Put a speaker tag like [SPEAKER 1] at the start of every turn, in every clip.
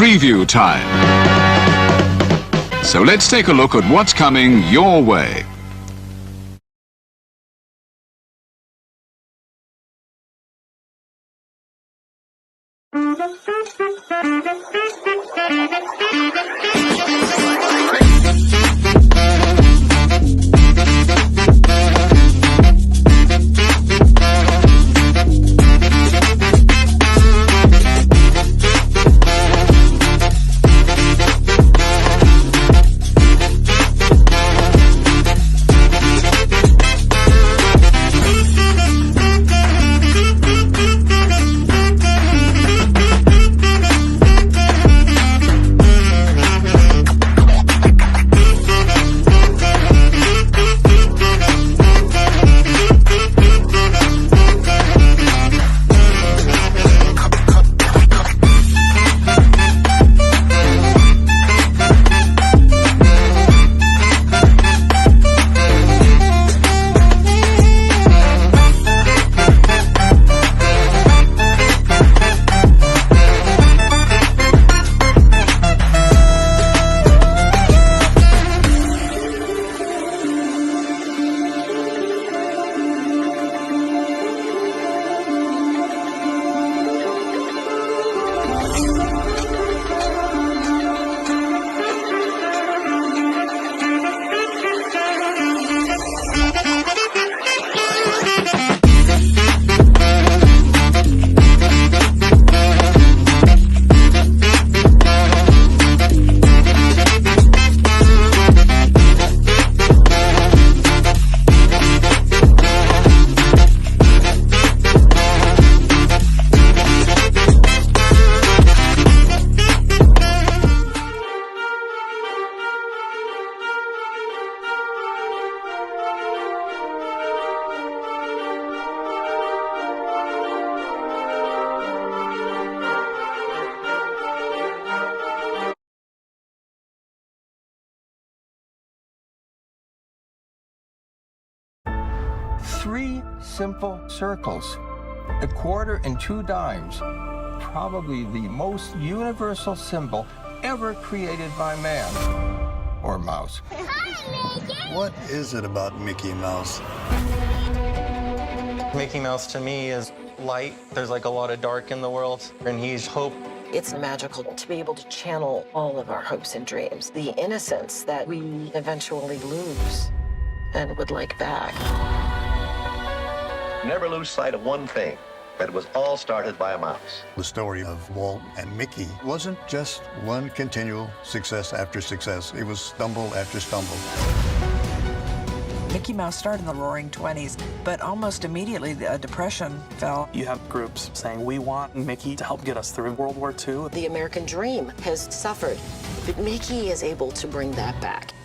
[SPEAKER 1] preview time. So let's take a look at what's coming your way.
[SPEAKER 2] Three simple circles, a quarter and two dimes, probably the most universal symbol ever created by man or mouse.
[SPEAKER 3] What is it about Mickey Mouse?
[SPEAKER 4] Mickey Mouse to me is light. There's like a lot of dark in the world, and he's hope.
[SPEAKER 5] It's magical to be able to channel all of our hopes and dreams, the innocence that we eventually lose and would like back.
[SPEAKER 6] Never lose sight of one thing, that it was all started by a mouse.
[SPEAKER 3] The story of Walt and Mickey wasn't just one continual success after success. It was stumble after stumble.
[SPEAKER 7] Mickey Mouse started in the Roaring 20s, but almost immediately the Depression fell.
[SPEAKER 8] You have groups saying, we want Mickey to help get us through World War II.
[SPEAKER 5] The American dream has suffered, but Mickey is able to bring that back.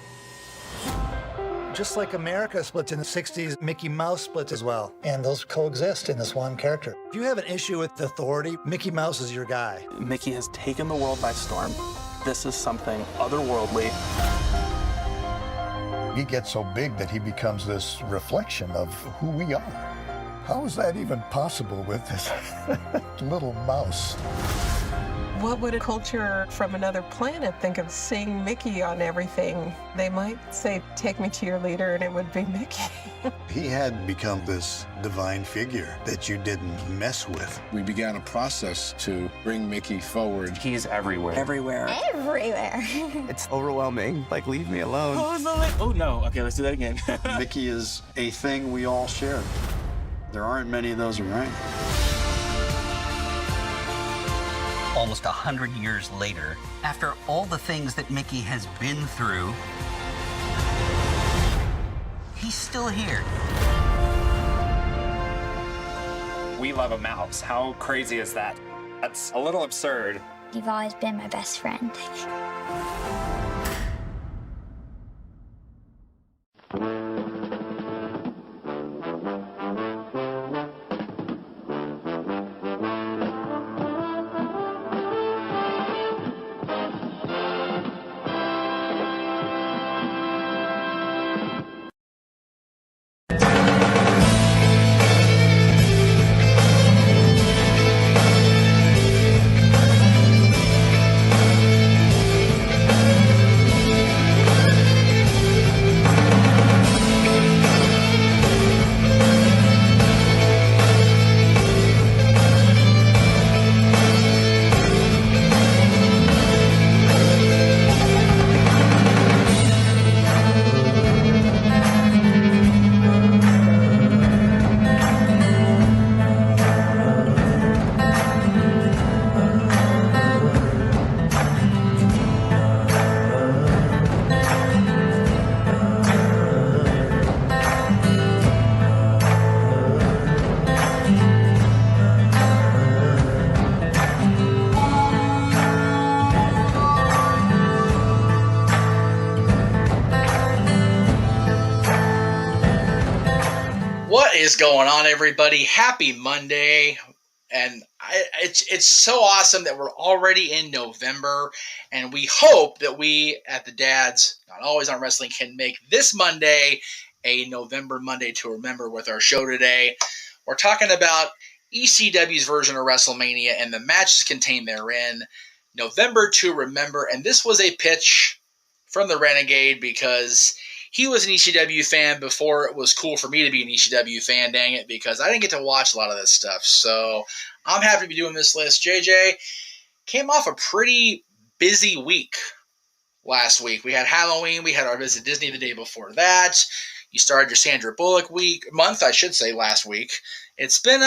[SPEAKER 9] Just like America splits in the 60s, Mickey Mouse splits as well. And those coexist in this one character. If you have an issue with authority, Mickey Mouse is your guy.
[SPEAKER 8] Mickey has taken the world by storm. This is something otherworldly.
[SPEAKER 3] He gets so big that he becomes this reflection of who we are. How is that even possible with this little mouse?
[SPEAKER 10] What would a culture from another planet think of seeing Mickey on everything? They might say, take me to your leader, and it would be Mickey.
[SPEAKER 3] He had become this divine figure that you didn't mess with.
[SPEAKER 11] We began a process to bring Mickey forward.
[SPEAKER 8] He's everywhere.
[SPEAKER 7] Everywhere.
[SPEAKER 12] Everywhere.
[SPEAKER 13] It's overwhelming. Like, leave me alone.
[SPEAKER 8] Oh, no. Okay, let's do that again.
[SPEAKER 14] Mickey is a thing we all share. There aren't many of those around.
[SPEAKER 15] Almost 100 years later, after all the things that Mickey has been through, he's still here.
[SPEAKER 16] We love a mouse. How crazy is that? That's a little absurd.
[SPEAKER 12] You've always been my best friend.
[SPEAKER 17] is going on, everybody? Happy Monday. And it's so awesome that we're already in November, and we hope that we at the Dads, not always on wrestling, can make this Monday a November Monday to remember with our show today. We're talking about ECW's version of WrestleMania and the matches contained therein, November to remember. And this was a pitch from the Renegade because he was an ECW fan before it was cool for me to be an ECW fan, dang it, because I didn't get to watch a lot of this stuff. So I'm happy to be doing this list. JJ came off a pretty busy week last week. We had Halloween. We had our visit Disney the day before that. You started your Sandra Bullock month, I should say, last week. It's been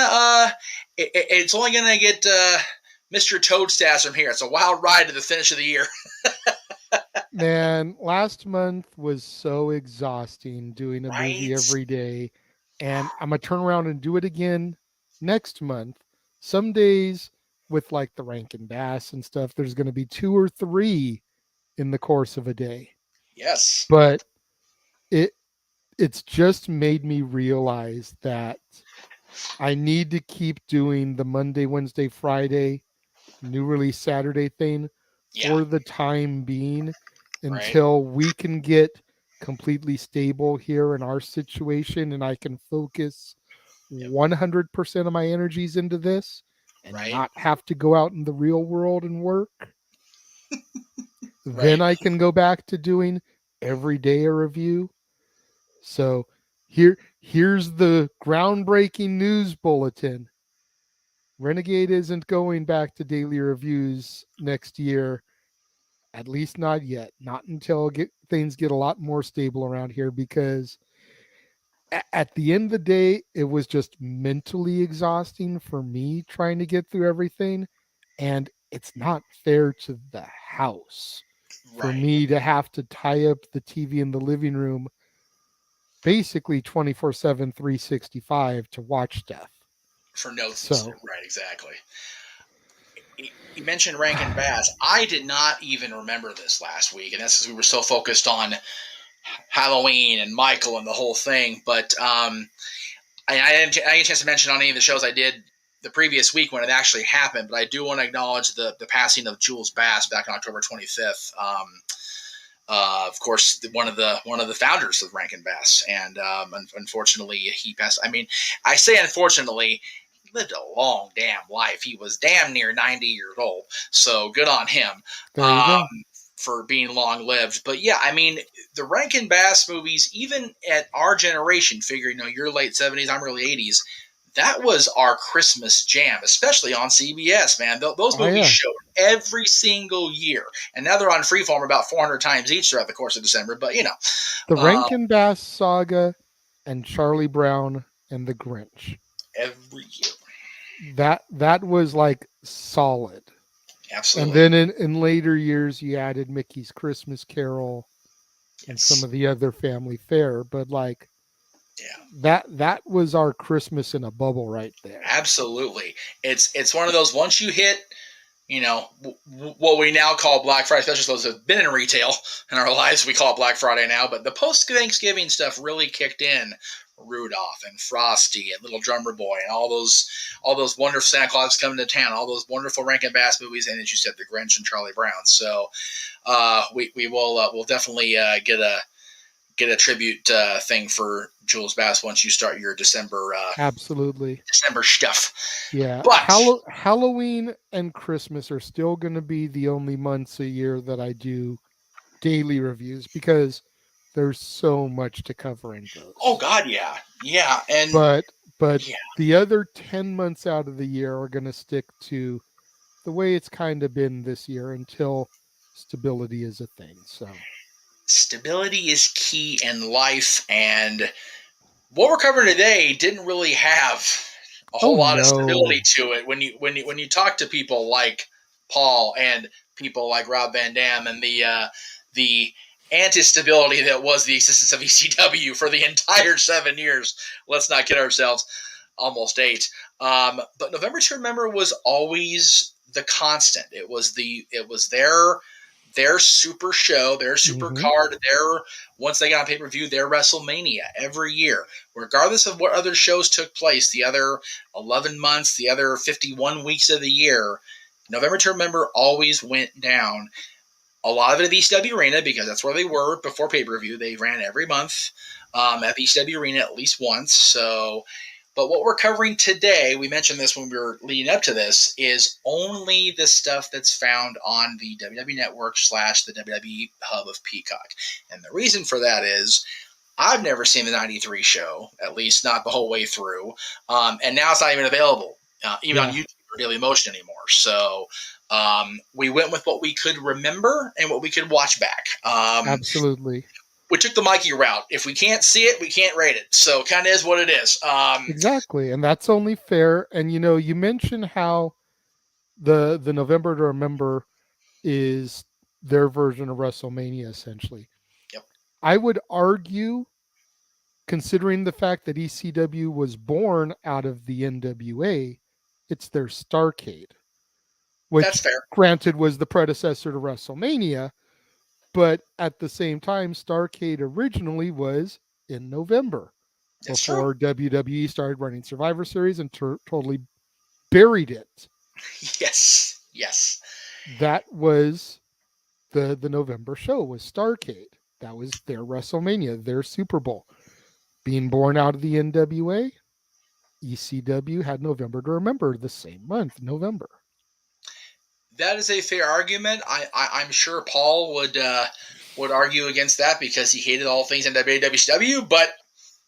[SPEAKER 17] it's only going to get Mr. Toad stats from here. It's a wild ride to the finish of the year.
[SPEAKER 18] Man, last month was so exhausting doing a movie every day. And I'm going to turn around and do it again next month. Some days with like the Rankin Bass and stuff, there's going to be 2 or 3 in the course of a day.
[SPEAKER 17] Yes.
[SPEAKER 18] But it's just made me realize that I need to keep doing the Monday, Wednesday, Friday, new release Saturday thing for the time being until we can get completely stable here in our situation and I can focus 100% of my energies into this and not have to go out in the real world and work. Then I can go back to doing every day a review. So here's the groundbreaking news bulletin. Renegade isn't going back to daily reviews next year. At least not yet. Not until things get a lot more stable around here, because at the end of the day, it was just mentally exhausting for me trying to get through everything. And it's not fair to the house for me to have to tie up the TV in the living room basically 24/7, 365 to watch stuff.
[SPEAKER 17] For notes. Right, exactly. You mentioned Rankin Bass. I did not even remember this last week, and that's because we were so focused on Halloween and Michael and the whole thing. But I didn't get a chance to mention on any of the shows I did the previous week when it actually happened. But I do want to acknowledge the passing of Jules Bass back on October 25th. Of course, one of the founders of Rankin Bass, and unfortunately, he passed. I mean, I say unfortunately. Lived a long damn life. He was damn near 90 years old. So good on him for being long lived. But yeah, I mean, the Rankin Bass movies, even at our generation, figuring, you're late 70s, I'm early 80s, that was our Christmas jam, especially on CBS, man. Those movies showed every single year. And now they're on Freeform about 400 times each throughout the course of December. But,
[SPEAKER 18] The Rankin Bass Saga and Charlie Brown and the Grinch.
[SPEAKER 17] Every year.
[SPEAKER 18] That was like solid.
[SPEAKER 17] Absolutely.
[SPEAKER 18] And then in later years, you added Mickey's Christmas Carol and some of the other family fare. But like, that was our Christmas in a bubble right there.
[SPEAKER 17] Absolutely. It's one of those, once you hit, what we now call Black Friday, especially those who have been in retail in our lives, we call it Black Friday now. But the post-Thanksgiving stuff really kicked in. Rudolph and Frosty and Little Drummer Boy and all those wonderful Santa Claus coming to town, all those wonderful Rankin Bass movies, and as you said, the Grinch and Charlie Brown. So we will we'll definitely get a tribute thing for Jules Bass once you start your December December stuff.
[SPEAKER 18] Yeah,
[SPEAKER 17] but
[SPEAKER 18] Halloween and Christmas are still going to be the only months a year that I do daily reviews because there's so much to cover in those.
[SPEAKER 17] Oh God, yeah, and
[SPEAKER 18] but the other 10 months out of the year are going to stick to the way it's kind of been this year until stability is a thing. So
[SPEAKER 17] stability is key in life, and what we're covering today didn't really have a whole lot of stability to it. When you talk to people like Paul and people like Rob Van Dam and the anti-stability that was the existence of ECW for the entire 7 years. Let's not kid ourselves. Almost 8. But November to Remember was always the constant. It was their their super show, their super card, their once they got on pay-per-view, their WrestleMania every year, regardless of what other shows took place, the other 11 months, the other 51 weeks of the year, November to Remember always went down. A lot of it at the ECW Arena, because that's where they were before pay-per-view. They ran every month at the ECW Arena at least once. So, but what we're covering today, we mentioned this when we were leading up to this, is only the stuff that's found on the WWE Network / the WWE Hub of Peacock. And the reason for that is I've never seen the 93 show, at least not the whole way through. And now it's not even available, even on YouTube or Daily Motion anymore. So we went with what we could remember and what we could watch back.
[SPEAKER 18] Absolutely.
[SPEAKER 17] We took the Mikey route. If we can't see it, we can't rate it. So kind of is what it is.
[SPEAKER 18] Exactly. And that's only fair. And, you mentioned how the November to Remember is their version of WrestleMania, essentially.
[SPEAKER 17] Yep.
[SPEAKER 18] I would argue, considering the fact that ECW was born out of the NWA, it's their Starrcade, which,
[SPEAKER 17] that's fair.
[SPEAKER 18] Granted, was the predecessor to WrestleMania, but at the same time, Starrcade originally was in November,
[SPEAKER 17] that's
[SPEAKER 18] before
[SPEAKER 17] true.
[SPEAKER 18] WWE started running Survivor Series and totally buried it.
[SPEAKER 17] Yes.
[SPEAKER 18] That was the November show, was Starrcade. That was their WrestleMania, their Super Bowl. Being born out of the NWA, ECW had November to Remember the same month, November.
[SPEAKER 17] That is a fair argument. I'm sure Paul would argue against that because he hated all things in WCW, but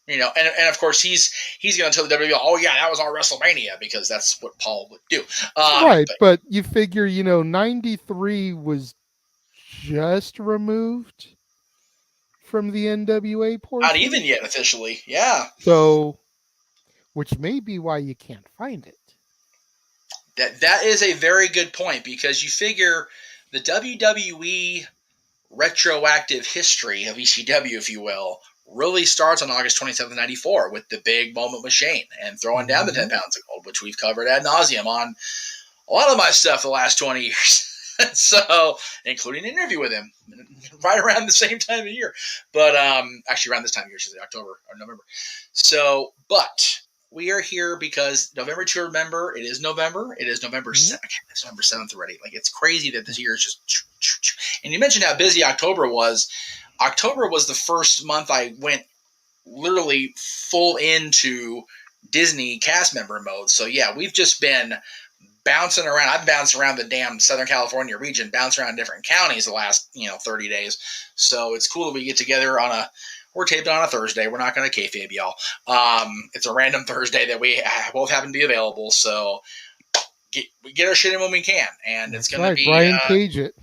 [SPEAKER 17] and of course he's going to tell the WWE, oh yeah, that was our WrestleMania, because that's what Paul would do.
[SPEAKER 18] Right, but you figure 93 was just removed from the NWA portion.
[SPEAKER 17] Not even yet officially, yeah.
[SPEAKER 18] So, which may be why you can't find it.
[SPEAKER 17] That is a very good point, because you figure the WWE retroactive history of ECW, if you will, really starts on August 27th, 94 with the big moment with Shane and throwing down the 10 pounds of gold, which we've covered ad nauseum on a lot of my stuff the last 20 years. So, including an interview with him right around the same time of year. But actually around this time of year, should say October or November. So, but we are here because November to Remember, it is November. It is November 2nd. It's November 7th already. Like, it's crazy that this year is just... And you mentioned how busy October was. October was the first month I went literally full into Disney cast member mode. So, yeah, we've just been bouncing around. I've bounced around the damn Southern California region, bounced around different counties the last 30 days. So it's cool that we get together we're taped on a Thursday. We're not going to kayfabe y'all. It's a random Thursday that we both happen to be available. So we get our shit in when we can, and it's going to be
[SPEAKER 18] Brian Cage it.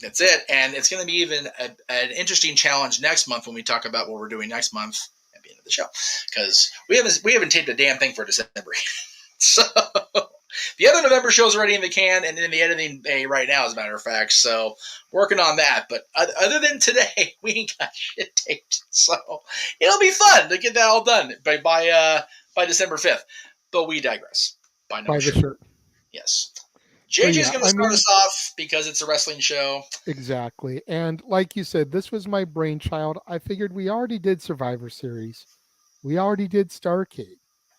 [SPEAKER 17] That's it, and it's going to be even an interesting challenge next month when we talk about what we're doing next month at the end of the show, because we haven't taped a damn thing for December. So the other November show's already in the can and in the editing bay right now, as a matter of fact. So working on that. But other than today, we ain't got shit taped. So it'll be fun to get that all done by December 5th. But we digress. By
[SPEAKER 18] the shirt.
[SPEAKER 17] Yes. JJ's going to start us off because it's a wrestling show.
[SPEAKER 18] Exactly. And like you said, this was my brainchild. I figured we already did Survivor Series. We already did Starrcade.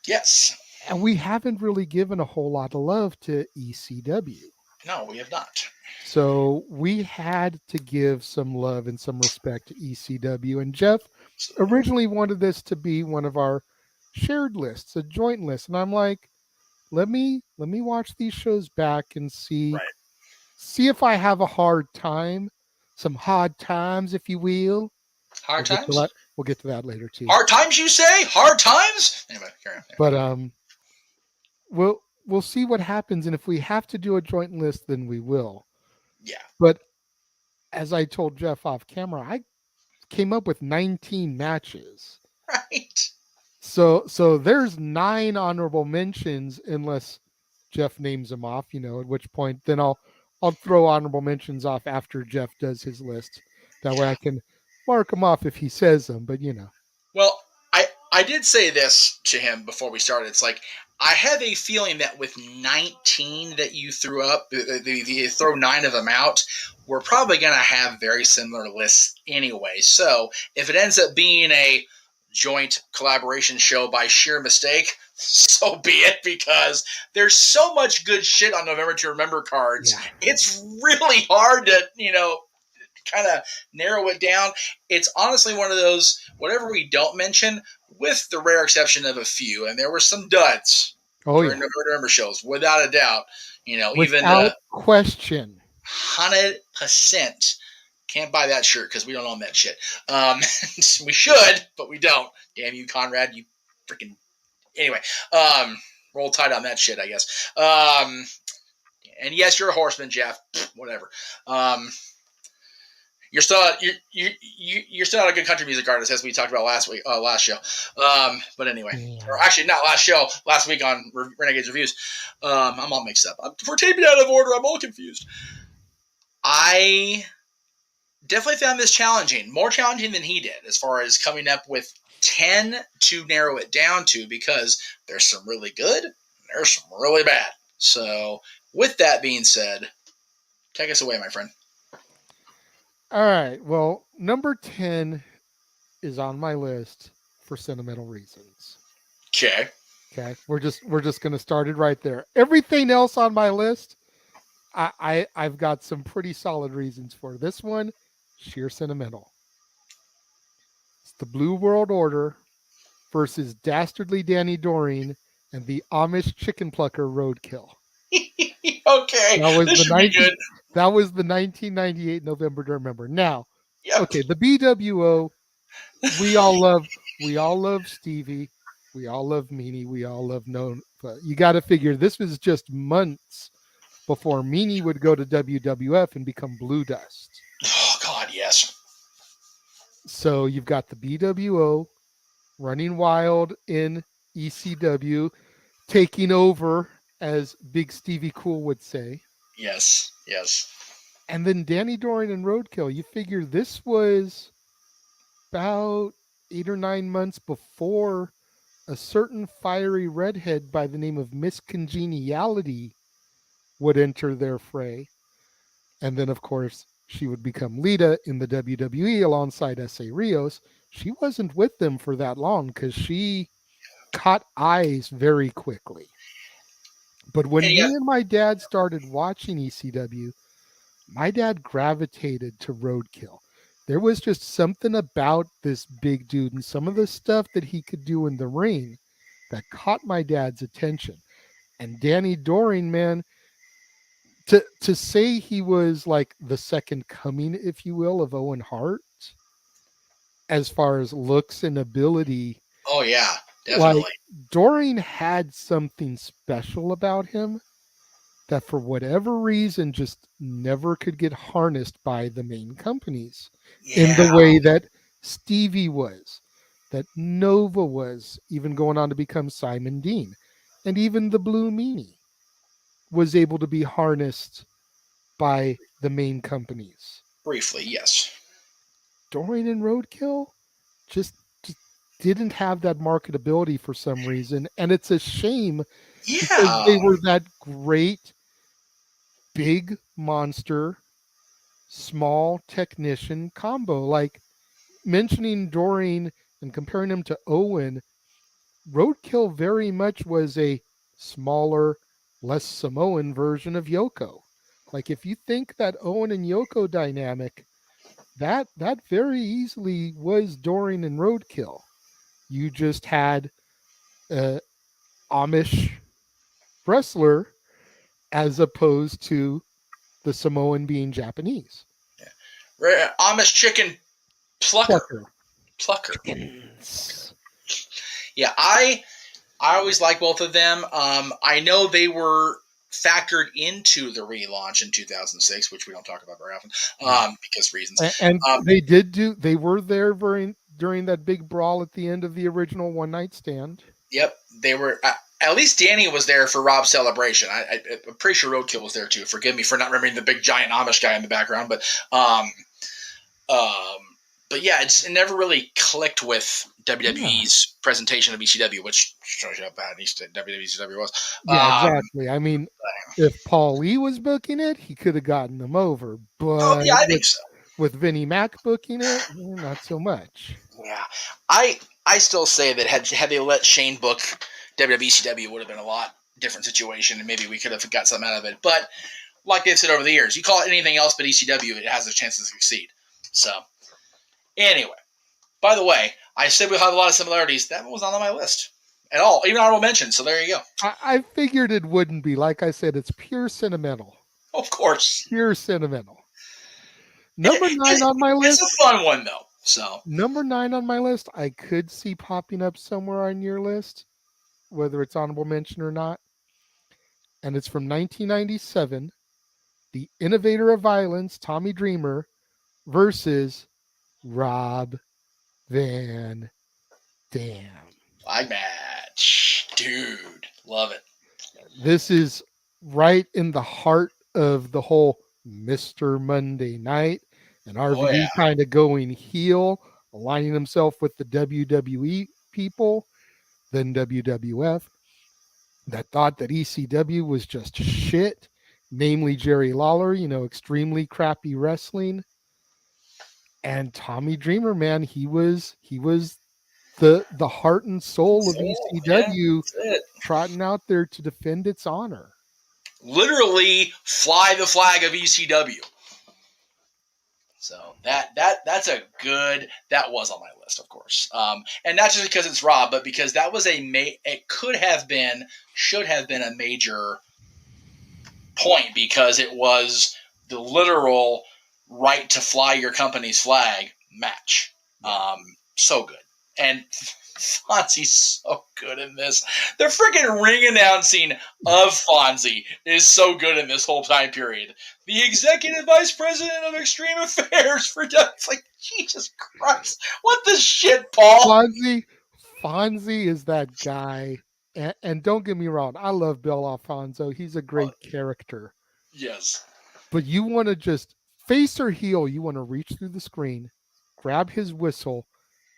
[SPEAKER 17] Yes.
[SPEAKER 18] And we haven't really given a whole lot of love to ECW.
[SPEAKER 17] No, we have not.
[SPEAKER 18] So we had to give some love and some respect to ECW. And Jeff originally wanted this to be one of our shared lists, a joint list. And I'm like, let me watch these shows back and see if I have a hard time, some hard times, if you will.
[SPEAKER 17] Hard times?
[SPEAKER 18] We'll get to that later too.
[SPEAKER 17] Hard times, you say? Hard times? Anyway, carry on.
[SPEAKER 18] But we'll see what happens, and if we have to do a joint list, then we will.
[SPEAKER 17] Yeah.
[SPEAKER 18] But as I told Jeff off camera, I came up with 19 matches.
[SPEAKER 17] Right.
[SPEAKER 18] So there's 9 honorable mentions, unless Jeff names them off, at which point then I'll throw honorable mentions off after Jeff does his list. That way I can mark them off if he says them, but
[SPEAKER 17] Well, I did say this to him before we started. It's like, I have a feeling that with 19 that you threw up, you throw 9 of them out, we're probably going to have very similar lists anyway. So if it ends up being a joint collaboration show by sheer mistake, so be it, because there's so much good shit on November to Remember cards.
[SPEAKER 18] Yeah.
[SPEAKER 17] It's really hard to, kind of narrow it down. It's honestly one of those, whatever we don't mention, with the rare exception of a few, and there were some duds during the November shows, without a doubt.
[SPEAKER 18] Without question.
[SPEAKER 17] 100%. Can't buy that shirt because we don't own that shit. We should, but we don't. Damn you, Conrad. You freaking. Anyway, roll tide on that shit, I guess. And yes, you're a horseman, Jeff. Whatever. You're still not a good country music artist, as we talked about last show. But anyway, or actually not last show, last week on Renegade's Reviews. I'm all mixed up. We're taping out of order. I'm all confused. I definitely found this challenging, more challenging than he did, as far as coming up with 10 to narrow it down to, because there's some really good, and there's some really bad. So, with that being said, take us away, my friend.
[SPEAKER 18] All right. Well, number 10 is on my list for sentimental reasons.
[SPEAKER 17] Okay.
[SPEAKER 18] We're just going to start it right there. Everything else on my list, I've got some pretty solid reasons for. This one, sheer sentimental. It's the Blue World Order versus Dastardly Danny Doreen and the Amish Chicken Plucker Roadkill.
[SPEAKER 17] Okay, this should be good.
[SPEAKER 18] That was the 1998 November to Remember. Now, okay, the BWO, we all love Stevie, we all love Meanie, we all love Nona. But you got to figure this was just months before Meanie would go to WWF and become Blue Dust.
[SPEAKER 17] Oh God, yes.
[SPEAKER 18] So you've got the BWO running wild in ECW, taking over, as Big Stevie Cool would say.
[SPEAKER 17] Yes.
[SPEAKER 18] And then Danny Doreen and Roadkill. You figure this was about 8 or 9 months before a certain fiery redhead by the name of Miss Congeniality would enter their fray. And then, of course, she would become Lita in the WWE alongside S.A. Rios. She wasn't with them for that long because she caught eyes very quickly. But when me and my dad started watching ECW, my dad gravitated to Roadkill. There was just something about this big dude and some of the stuff that he could do in the ring that caught my dad's attention. And Danny Doreen, man, to say he was like the second coming, if you will, of Owen Hart, as far as looks and ability.
[SPEAKER 17] Oh, yeah. Definitely.
[SPEAKER 18] Like, Doreen had something special about him that for whatever reason just never could get harnessed by the main companies in the way that Stevie was, that Nova was, even going on to become Simon Dean, and even the Blue Meanie was able to be harnessed by the main companies.
[SPEAKER 17] Briefly, yes.
[SPEAKER 18] Doreen and Roadkill just didn't have that marketability for some reason, and it's a shame because they were that great big monster small technician combo. Like, mentioning Doreen and comparing him to Owen, Roadkill very much was a smaller, less Samoan version of Yoko. Like, if you think that Owen and Yoko dynamic, that very easily was Doreen and Roadkill. You just had an Amish wrestler as opposed to the Samoan being Japanese.
[SPEAKER 17] Yeah. Amish chicken plucker. Yeah, I always like both of them. I know they were factored into the relaunch in 2006, which we don't talk about very often because reasons.
[SPEAKER 18] And they were there during that big brawl at the end of the original One Night Stand.
[SPEAKER 17] Yep, they were. At least Danny was there for Rob's celebration. I'm pretty sure Roadkill was there too. Forgive me for not remembering the big giant Amish guy in the background, but But yeah, it never really clicked with WWE's presentation of ECW, which shows you how bad WCW was.
[SPEAKER 18] Yeah, exactly. I mean, if Paul Lee was booking it, he could have gotten them over. But
[SPEAKER 17] yeah, I think so.
[SPEAKER 18] With Vinnie Mac booking it, not so much.
[SPEAKER 17] Yeah, I still say that had they let Shane book WWECW, would have been a lot different situation, and maybe we could have got something out of it. But like they've said over the years, you call it anything else but ECW, it has a chance to succeed. So anyway, by the way, I said we have a lot of similarities. That one was not on my list at all, even honorable mention. So there you go.
[SPEAKER 18] I figured it wouldn't be. Like I said, it's pure sentimental.
[SPEAKER 17] Of course,
[SPEAKER 18] pure sentimental. Number 9 on my list.
[SPEAKER 17] It's a fun one though. So
[SPEAKER 18] number 9 on my list, I could see popping up somewhere on your list, whether it's honorable mention or not. And it's from 1997, the innovator of violence, Tommy Dreamer, versus Rob Van Dam.
[SPEAKER 17] Flag match. Dude, love it.
[SPEAKER 18] This is right in the heart of the whole Mr. Monday Night and RVD kind of going heel, aligning himself with the WWE people, then WWF, that thought that ECW was just shit, namely Jerry Lawler, extremely crappy wrestling. And Tommy Dreamer, man, he was the heart and soul of ECW, trotting out there to defend its honor.
[SPEAKER 17] Literally fly the flag of ECW. So that's a good. That was on my list, of course, and not just because it's Rob, but because that was it could have been, should have been a major point because it was the literal right to fly your company's flag match. So good. And Fonzie's so good in this. The freaking ring announcing of Fonzie is so good in this whole time period. The executive vice president of extreme affairs for it's like, Jesus Christ. What the shit, Paul?
[SPEAKER 18] Fonzie is that guy. And don't get me wrong, I love Bill Alfonso. He's a great character.
[SPEAKER 17] Yes.
[SPEAKER 18] But you want to just face or heel, you want to reach through the screen, grab his whistle,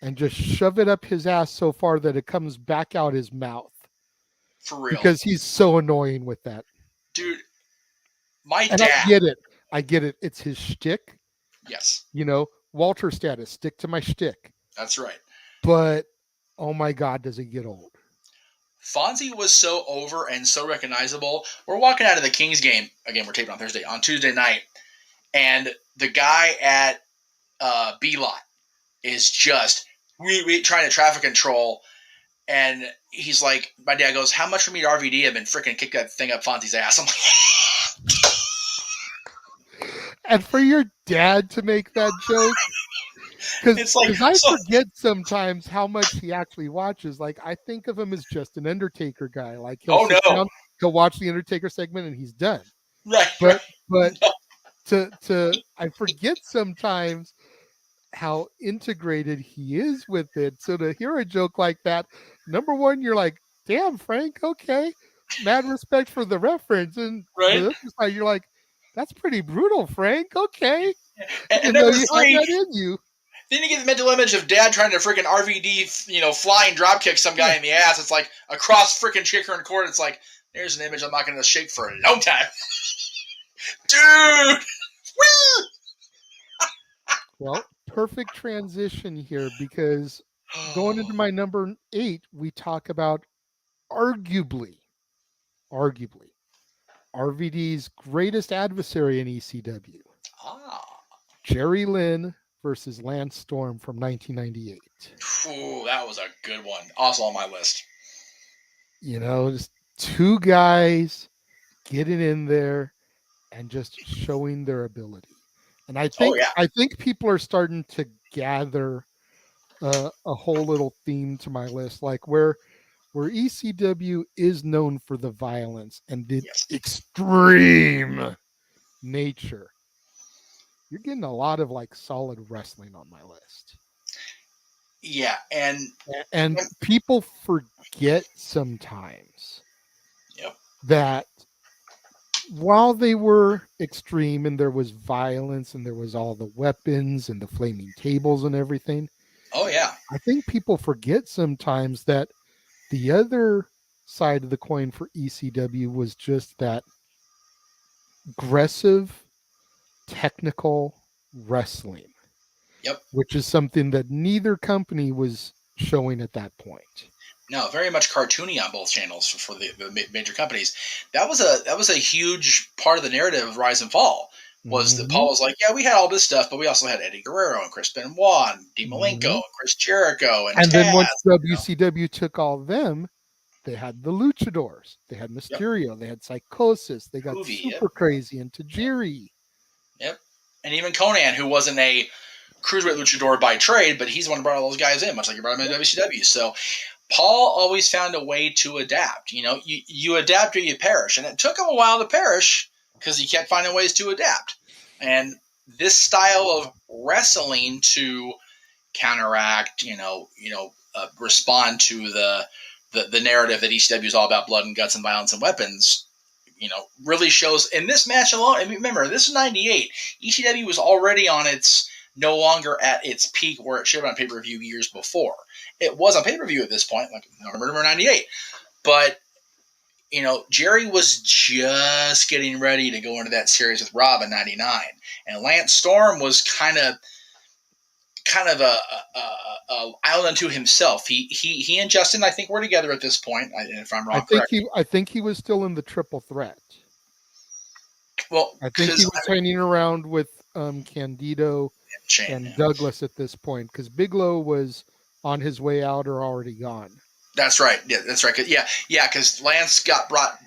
[SPEAKER 18] and just shove it up his ass so far that it comes back out his mouth.
[SPEAKER 17] For real.
[SPEAKER 18] Because he's so annoying with that.
[SPEAKER 17] Dude, my
[SPEAKER 18] and
[SPEAKER 17] dad.
[SPEAKER 18] I get it. It's his shtick.
[SPEAKER 17] Yes.
[SPEAKER 18] Walter status, stick to my shtick.
[SPEAKER 17] That's right.
[SPEAKER 18] But, oh my God, does it get old.
[SPEAKER 17] Fonzie was so over and so recognizable. We're walking out of the Kings game. Again, we're taping on Thursday. On Tuesday night. And the guy at B-Lot is just we trying to traffic control, and he's like, my dad goes, how much for me to RVD have been freaking kick that thing up Fonzie's ass? I'm like,
[SPEAKER 18] and for your dad to make that joke, because I forget sometimes how much he actually watches. Like, I think of him as just an Undertaker guy. Like, he'll watch the Undertaker segment and he's done.
[SPEAKER 17] Right.
[SPEAKER 18] But I forget sometimes how integrated he is with it. So to hear a joke like that, number one, you're like, damn, Frank, okay. Mad respect for the reference. And the other side, you're like, that's pretty brutal, Frank. Okay.
[SPEAKER 17] And number three,
[SPEAKER 18] that in you.
[SPEAKER 17] Then you get the mental image of dad trying to freaking RVD, flying drop kick some guy in the ass. It's like across freaking chicken and cord. It's like, there's an image I'm not going to shake for a long time. Dude! Woo!
[SPEAKER 18] Well, perfect transition here, because going into my number 8, we talk about arguably RVD's greatest adversary in ECW. Jerry Lynn versus Lance Storm from 1998.
[SPEAKER 17] Ooh, that was a good one. Also on my list.
[SPEAKER 18] Just two guys getting in there and just showing their ability. And I think people are starting to gather a whole little theme to my list, like where ECW is known for the violence and the extreme nature. You're getting a lot of like solid wrestling on my list.
[SPEAKER 17] Yeah, and
[SPEAKER 18] people forget sometimes that while they were extreme and there was violence and there was all the weapons and the flaming tables and everything,
[SPEAKER 17] Oh yeah.
[SPEAKER 18] I think people forget sometimes that the other side of the coin for ECW was just that aggressive, technical wrestling.
[SPEAKER 17] Yep.
[SPEAKER 18] Which is something that neither company was showing at that point.
[SPEAKER 17] No, very much cartoony on both channels for the major companies. That was a huge part of the narrative of Rise and Fall. Was that Paul was like, yeah, we had all this stuff, but we also had Eddie Guerrero and Chris Benoit and Dean Malenko and Chris Jericho and Taz,
[SPEAKER 18] then once WCW took all them, they had the Luchadors, they had Mysterio, they had Psychosis, they got Super Crazy and Tajiri.
[SPEAKER 17] Yep. And even Conan, who wasn't a cruiserweight luchador by trade, but he's the one who brought all those guys in, much like he brought them in WCW. So Paul always found a way to adapt. You adapt or you perish. And it took him a while to perish because he kept finding ways to adapt. And this style of wrestling to counteract, respond to the narrative that ECW is all about blood and guts and violence and weapons, really shows in this match alone. I mean, remember, this is 98. ECW was already on its no longer at its peak where it should have been on pay-per-view years before. It was on pay-per-view at this point, like November 98. But, Jerry was just getting ready to go into that series with Rob in 99. And Lance Storm was kind of a island unto himself. He and Justin, I think, were together at this point. If I'm wrong,
[SPEAKER 18] I think he was still in the triple threat.
[SPEAKER 17] Well,
[SPEAKER 18] I think he was hanging around with Candido and Douglas at this point because Bigelow was on his way out or already gone.
[SPEAKER 17] That's right. Yeah, that's right. Yeah, because Lance got brought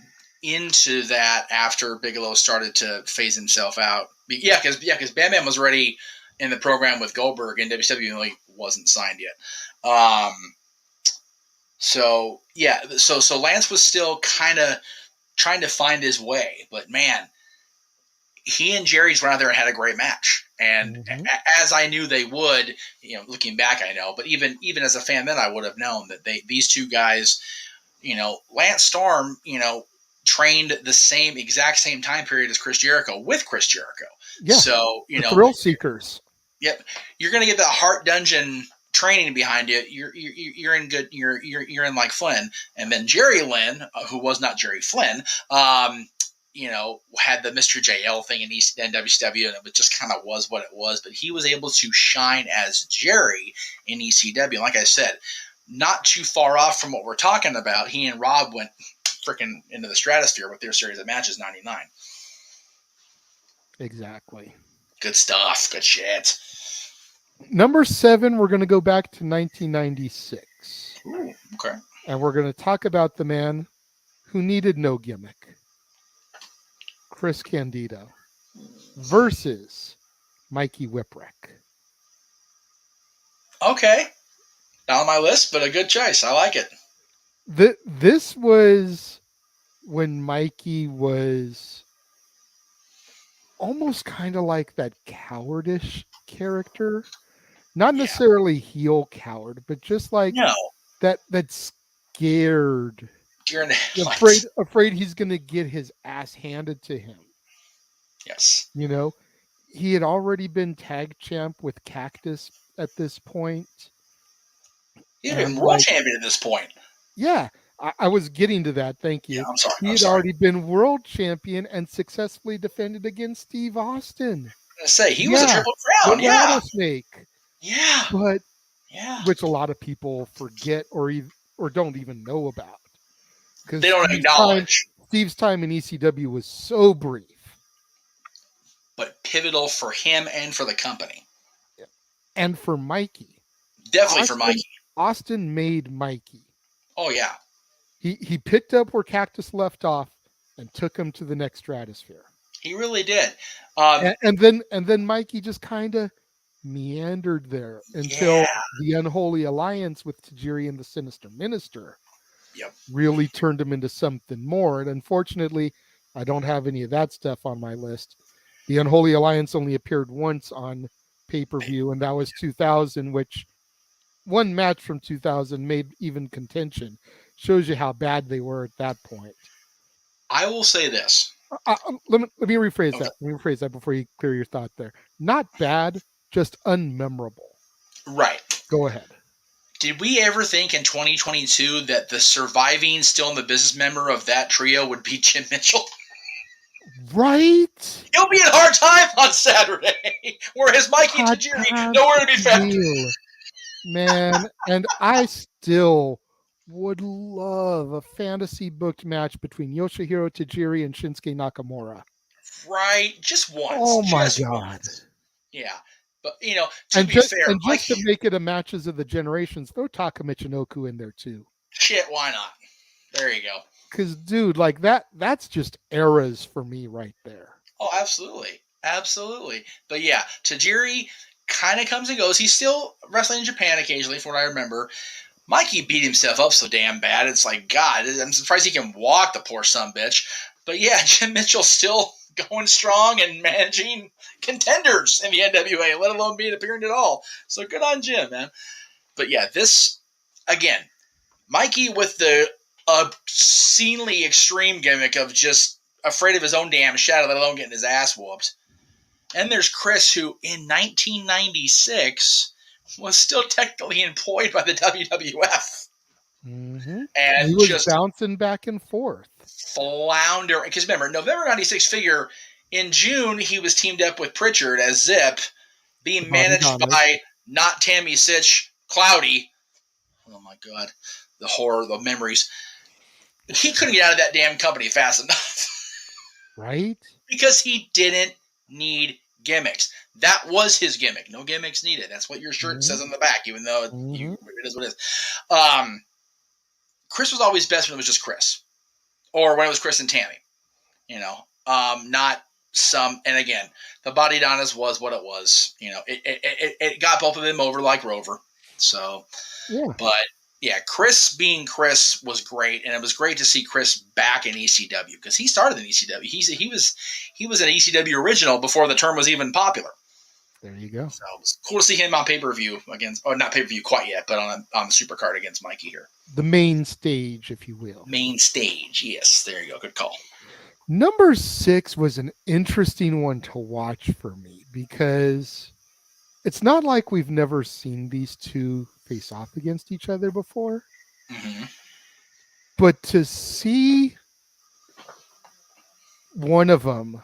[SPEAKER 17] into that after Bigelow started to phase himself out. Yeah, because Bam Bam was already in the program with Goldberg, and WCW wasn't signed yet. So Lance was still kind of trying to find his way, but man, he and Jerry's run out there and had a great match. And as I knew they would, looking back, I know, but even as a fan then, I would have known that these two guys, Lance Storm, trained the exact same time period as Chris Jericho with Chris Jericho.
[SPEAKER 18] Yeah.
[SPEAKER 17] So,
[SPEAKER 18] the thrill seekers.
[SPEAKER 17] Yep. You're going to get that Heart Dungeon training behind you. You're in good. You're in like Flynn, and then Jerry Lynn, who was not Jerry Flynn, had the Mr. JL thing in WCW, and it just kind of was what it was. But he was able to shine as Jerry in ECW. And like I said, not too far off from what we're talking about. He and Rob went freaking into the stratosphere with their series of matches, 99.
[SPEAKER 18] Exactly.
[SPEAKER 17] Good stuff. Good shit.
[SPEAKER 18] Number 7, we're going to go back to 1996.
[SPEAKER 17] Ooh, okay.
[SPEAKER 18] And we're going to talk about the man who needed no gimmick. Chris Candido versus Mikey Whipwreck.
[SPEAKER 17] Okay. Not on my list, but a good choice. I like it.
[SPEAKER 18] This was when Mikey was almost kind of like that cowardish character. Not necessarily heel coward, but just like that scared, afraid he's going to get his ass handed to him.
[SPEAKER 17] Yes.
[SPEAKER 18] He had already been tag champ with Cactus at this point.
[SPEAKER 17] He had been world champion at this point.
[SPEAKER 18] Yeah, I was getting to that. Thank you.
[SPEAKER 17] Yeah, I'm sorry.
[SPEAKER 18] He had already been world champion and successfully defended against Steve Austin.
[SPEAKER 17] I say he was a Triple Crown. Yeah.
[SPEAKER 18] Rattlesnake.
[SPEAKER 17] Yeah.
[SPEAKER 18] But which a lot of people forget or don't even know about. Because
[SPEAKER 17] they don't acknowledge.
[SPEAKER 18] Steve's time in ECW was so brief.
[SPEAKER 17] But pivotal for him and for the company.
[SPEAKER 18] Yeah. And for Mikey.
[SPEAKER 17] Definitely for Mikey.
[SPEAKER 18] Austin made Mikey.
[SPEAKER 17] Oh, yeah.
[SPEAKER 18] He picked up where Cactus left off and took him to the next stratosphere.
[SPEAKER 17] He really did.
[SPEAKER 18] And then Mikey just kind of meandered there until the Unholy Alliance with Tajiri and the Sinister Minister really turned him into something more. And unfortunately, I don't have any of that stuff on my list. The Unholy Alliance only appeared once on pay-per-view, and that was 2000, which one match from 2000 made even contention. Shows you how bad they were at that point.
[SPEAKER 17] I will say this.
[SPEAKER 18] Let me rephrase that. Let me rephrase that before you clear your thought there. Not bad, just unmemorable.
[SPEAKER 17] Right.
[SPEAKER 18] Go ahead.
[SPEAKER 17] Did we ever think in 2022 that the surviving, still in the business member of that trio would be Jim Mitchell?
[SPEAKER 18] Right?
[SPEAKER 17] He'll be in hard time on Saturday, whereas Mikey and Tajiri nowhere to be found.
[SPEAKER 18] Man, and I still would love a fantasy booked match between Yoshihiro Tajiri and Shinsuke Nakamura.
[SPEAKER 17] Right, just once.
[SPEAKER 18] Oh my
[SPEAKER 17] just
[SPEAKER 18] God!
[SPEAKER 17] Once. Yeah, but to be fair,
[SPEAKER 18] and just to make it a matches of the generations, throw Taka Michinoku in there too.
[SPEAKER 17] Shit, why not? There you go.
[SPEAKER 18] Because, dude, like that's just eras for me right there.
[SPEAKER 17] Oh, absolutely. Absolutely. But yeah, Tajiri kind of comes and goes. He's still wrestling in Japan occasionally, from what I remember. Mikey beat himself up so damn bad. It's like, God, I'm surprised he can walk, the poor sumbitch. But yeah, Jim Mitchell's still going strong and managing contenders in the NWA, let alone being appearing at all. So good on Jim, man. But yeah, this, again, Mikey with the obscenely extreme gimmick of just afraid of his own damn shadow, let alone getting his ass whooped. And there's Chris, who in 1996 was still technically employed by the WWF.
[SPEAKER 18] Mm-hmm.
[SPEAKER 17] And
[SPEAKER 18] he was
[SPEAKER 17] just
[SPEAKER 18] bouncing back and forth.
[SPEAKER 17] Flounder. Because remember, November 96 figure, in June, he was teamed up with Pritchard as Zip, being managed by not Tammy Sitch, Cloudy. Oh my God. The horror, the memories. He couldn't get out of that damn company fast enough. Right? Because he didn't need gimmicks. That was his gimmick. No gimmicks needed. That's what your shirt says on the back, even though it is what it is. Chris was always best when it was just Chris. Or when it was Chris and Tammy. Not some, and again, the Body Donnas was what it was. It got both of them over like Rover. So,
[SPEAKER 18] yeah.
[SPEAKER 17] But yeah, Chris being Chris was great, and it was great to see Chris back in ECW because he started in ECW. He was an ECW original before the term was even popular.
[SPEAKER 18] There you go.
[SPEAKER 17] So it was cool to see him on pay-per-view against, or not pay-per-view quite yet, but on the Supercard against Mikey here.
[SPEAKER 18] The main stage, if you will.
[SPEAKER 17] Main stage, yes. There you go. Good call.
[SPEAKER 18] Number 6 was an interesting one to watch for me because it's not like we've never seen these two face off against each other before.
[SPEAKER 17] Mm-hmm.
[SPEAKER 18] But to see one of them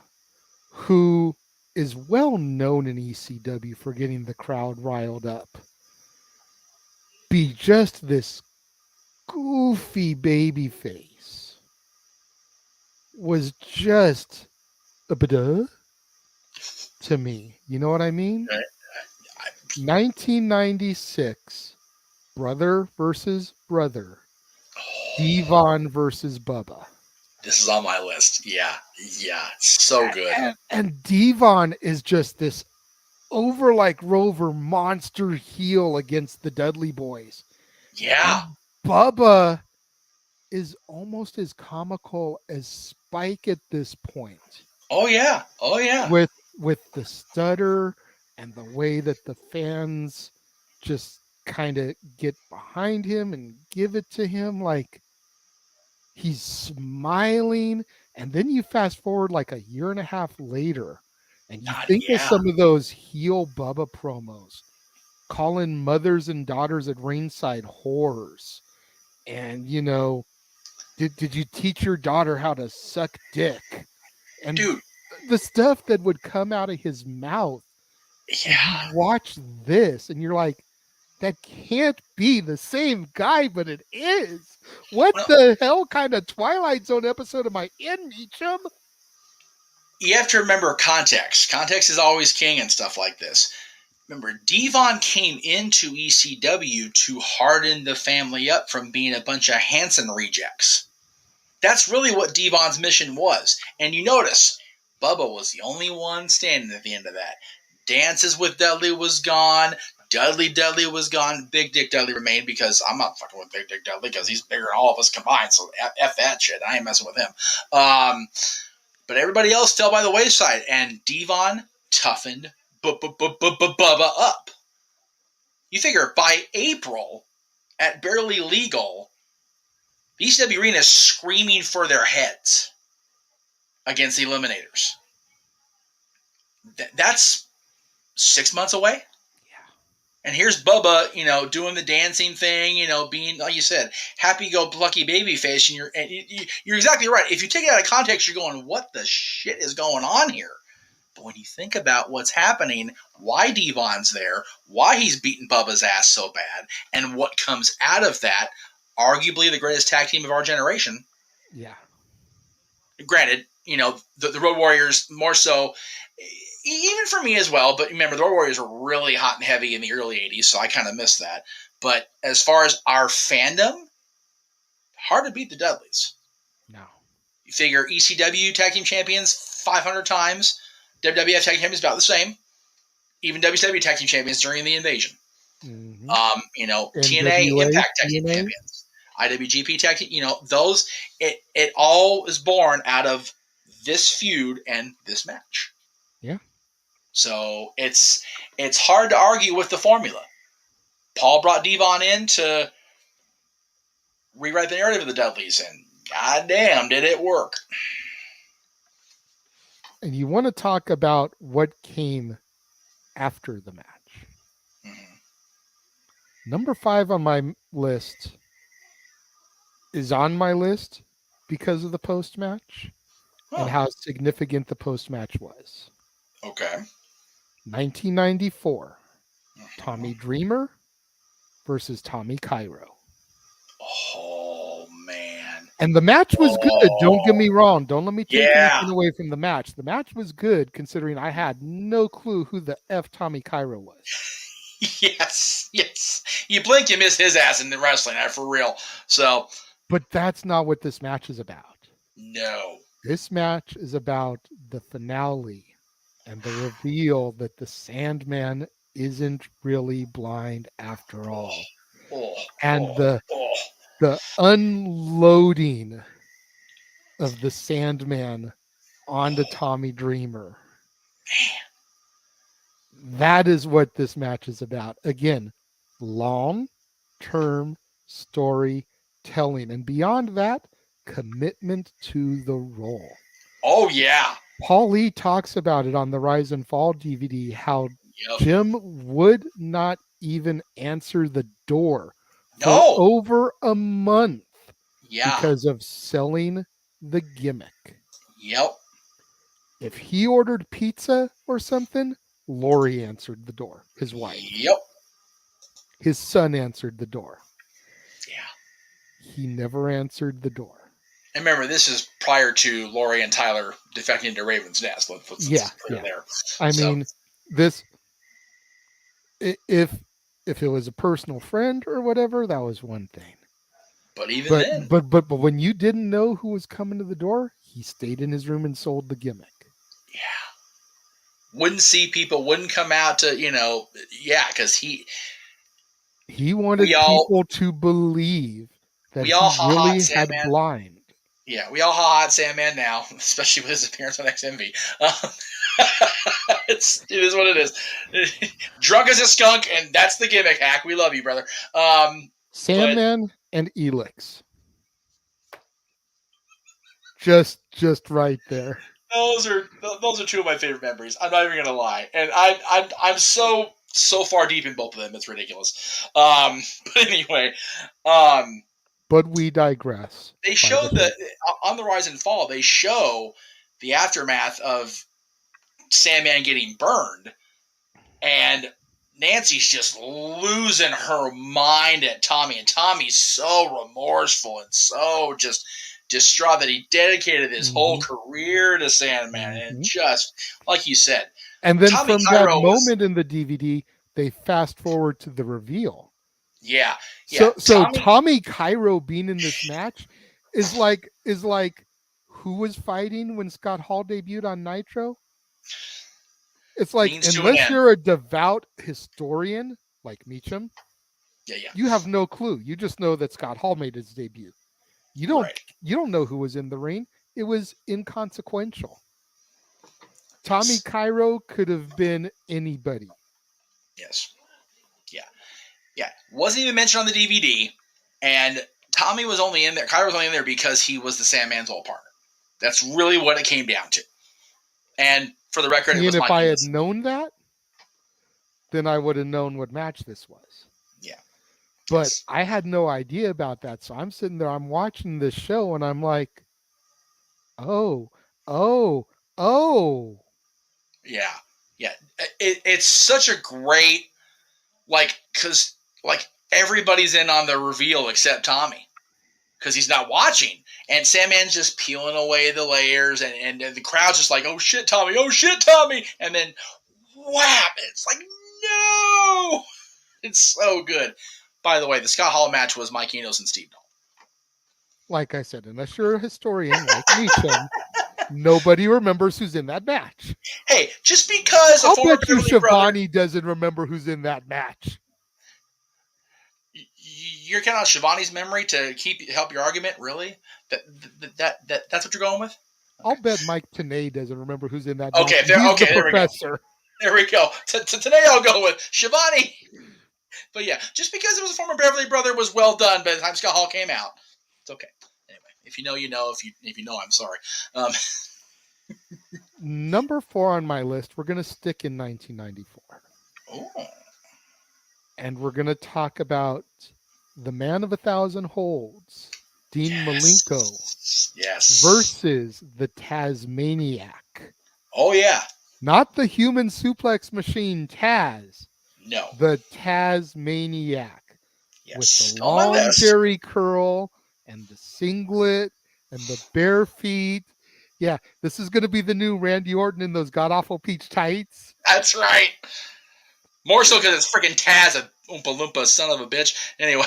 [SPEAKER 18] who is well known in ECW for getting the crowd riled up be just this goofy baby face was just a bada to me. You know what I mean? 1996, brother versus brother, Devon versus Bubba.
[SPEAKER 17] This is on my list. Yeah, so good.
[SPEAKER 18] And Devon is just this over like Rover monster heel against the Dudley Boys.
[SPEAKER 17] Yeah.
[SPEAKER 18] And Bubba is almost as comical as Spike at this point.
[SPEAKER 17] Oh yeah.
[SPEAKER 18] With the stutter and the way that the fans just kind of get behind him and give it to him, like he's smiling. And then you fast forward like a year and a half later, and you think of some of those heel Bubba promos, calling mothers and daughters at ringside whores. And, did you teach your daughter how to suck dick? And
[SPEAKER 17] dude,
[SPEAKER 18] the stuff that would come out of his mouth.
[SPEAKER 17] Yeah.
[SPEAKER 18] Watch this, and you're like, that can't be the same guy, but it is. What the hell kind of Twilight Zone episode am I in, Meacham?
[SPEAKER 17] You have to remember context. Context is always king and stuff like this. Remember, Devon came into ECW to harden the family up from being a bunch of Hanson rejects. That's really what Devon's mission was. And you notice, Bubba was the only one standing at the end of that. Dances with Dudley was gone. Dudley was gone. Big Dick Dudley remained because I'm not fucking with Big Dick Dudley because he's bigger than all of us combined. So F that shit. I ain't messing with him. But everybody else fell by the wayside. And Devon toughened Bubba up. You figure by April, at Barely Legal, the ECW Arena is screaming for their heads. against the Eliminators. That's 6 months away.
[SPEAKER 18] Yeah.
[SPEAKER 17] And here's Bubba, doing the dancing thing, being, like you said, happy-go-lucky baby face. And you're exactly right. If you take it out of context, you're going, what the shit is going on here? But when you think about what's happening, why Devon's there, why he's beating Bubba's ass so bad, and what comes out of that, arguably the greatest tag team of our generation.
[SPEAKER 18] Yeah.
[SPEAKER 17] Granted, the Road Warriors more so, even for me as well, but remember, the Road Warriors were really hot and heavy in the early 80s, so I kind of missed that. But as far as our fandom, hard to beat the Dudleys.
[SPEAKER 18] No.
[SPEAKER 17] You figure ECW tag team champions 500 times, WWF tag team champions about the same, even WCW tag team champions during the invasion.
[SPEAKER 18] Mm-hmm.
[SPEAKER 17] TNA
[SPEAKER 18] NWA,
[SPEAKER 17] Impact tag team champions, IWGP tag team, those, it all is born out of this feud and this match.
[SPEAKER 18] Yeah. So
[SPEAKER 17] it's hard to argue with the formula. Paul brought Devon in to rewrite the narrative of the Dudleys, and goddamn, did it work.
[SPEAKER 18] And you want to talk about what came after the match. Mm-hmm. Number 5 on my list is on my list because of the post-match and how significant the post-match was.
[SPEAKER 17] Okay.
[SPEAKER 18] 1994, Tommy Dreamer versus Tommy Cairo.
[SPEAKER 17] Oh, man.
[SPEAKER 18] And the match was good. Don't get me wrong. Don't let me take anything away from the match. The match was good considering I had no clue who the F Tommy Cairo was.
[SPEAKER 17] Yes. You blink, you miss his ass in the wrestling, for real. So,
[SPEAKER 18] but that's not what this match is about.
[SPEAKER 17] No.
[SPEAKER 18] This match is about the finale and the reveal that the Sandman isn't really blind after all. The unloading of the Sandman onto Tommy Dreamer. That is what this match is about. Again, long-term storytelling. And beyond that, commitment to the role.
[SPEAKER 17] Oh, yeah.
[SPEAKER 18] Paul Lee talks about it on the Rise and Fall DVD, how Jim would not even answer the door for over a month because of selling the gimmick.
[SPEAKER 17] Yep.
[SPEAKER 18] If he ordered pizza or something, Lori answered the door, his wife.
[SPEAKER 17] Yep.
[SPEAKER 18] His son answered the door.
[SPEAKER 17] Yeah.
[SPEAKER 18] He never answered the door.
[SPEAKER 17] And remember, this is prior to Lori and Tyler defecting to Raven's Nest. Let's clear there.
[SPEAKER 18] I mean, this, if it was a personal friend or whatever, that was one thing.
[SPEAKER 17] But even then.
[SPEAKER 18] But when you didn't know who was coming to the door, he stayed in his room and sold the gimmick.
[SPEAKER 17] Yeah. Wouldn't see people, wouldn't come out to, because he
[SPEAKER 18] wanted people to believe that he really had blind.
[SPEAKER 17] Yeah, we all ha-ha Sandman now, especially with his appearance on XMV. It is what it is. Drunk as a skunk, and that's the gimmick, Hack. We love you, brother.
[SPEAKER 18] Sandman and Elix. Just right there.
[SPEAKER 17] Those are two of my favorite memories. I'm not even gonna lie, and I'm so far deep in both of them. It's ridiculous. But anyway,
[SPEAKER 18] But we digress.
[SPEAKER 17] They show on the Rise and Fall, they show the aftermath of Sandman getting burned, and Nancy's just losing her mind at Tommy, and Tommy's so remorseful and so just distraught that he dedicated his whole career to Sandman, and just like you said.
[SPEAKER 18] And then Tommy from Cairo that moment in the DVD, they fast forward to the reveal.
[SPEAKER 17] Yeah.
[SPEAKER 18] So Tommy Cairo being in this match is like who was fighting when Scott Hall debuted on Nitro? It's like, unless you're a devout historian like Meacham, you have no clue. You just know that Scott Hall made his debut. You don't know who was in the ring. It was inconsequential. Tommy Cairo could have been anybody.
[SPEAKER 17] Yes. Yeah. Wasn't even mentioned on the DVD, and Tommy was only in there. Cairo was only in there because he was the Sandman's old partner. That's really what it came down to. And for the record, it was
[SPEAKER 18] if
[SPEAKER 17] Mike
[SPEAKER 18] I had
[SPEAKER 17] Enos.
[SPEAKER 18] known that, then I would have known what match this was.
[SPEAKER 17] Yeah.
[SPEAKER 18] But
[SPEAKER 17] Yes.
[SPEAKER 18] I had no idea about that. So I'm sitting there, I'm watching this show, and I'm like, oh.
[SPEAKER 17] Yeah. Yeah. It's such a great, because everybody's in on the reveal except Tommy, because he's not watching. And Sandman's just peeling away the layers, and the crowd's just like, oh shit, Tommy, oh shit, Tommy. And then, whap! It's like, no! It's so good. By the way, the Scott Hall match was Mike Enos and Steve Dahl.
[SPEAKER 18] Like I said, unless you're a historian like me, Tim, nobody remembers who's in that match.
[SPEAKER 17] Hey, just because
[SPEAKER 18] I'll bet you Shivani doesn't remember who's in that match.
[SPEAKER 17] You're counting on Shivani's memory to help your argument? Really? That's what you're going with?
[SPEAKER 18] Okay. I'll bet Mike Tenay doesn't remember who's in that
[SPEAKER 17] match.
[SPEAKER 18] He's the professor.
[SPEAKER 17] There we go. Today I'll go with Shivani. But yeah, just because it was a former Beverly brother was well done by the time Scott Hall came out. It's okay. Anyway, if you know, you know. If you know, I'm sorry.
[SPEAKER 18] Number 4 on my list, we're going to stick in 1994.
[SPEAKER 17] Oh.
[SPEAKER 18] And we're going to talk about the man of 1,000 holds, Dean Malenko.
[SPEAKER 17] Yes.
[SPEAKER 18] Versus the Tasmaniac.
[SPEAKER 17] Oh, yeah.
[SPEAKER 18] Not the human suplex machine Taz.
[SPEAKER 17] No.
[SPEAKER 18] The Tasmaniac.
[SPEAKER 17] Yes.
[SPEAKER 18] With the long jerry curl and the singlet and the bare feet. Yeah, this is going to be the new Randy Orton in those god-awful peach tights.
[SPEAKER 17] That's right. More so because it's freaking Taz, a Oompa Loompa son of a bitch. Anyway.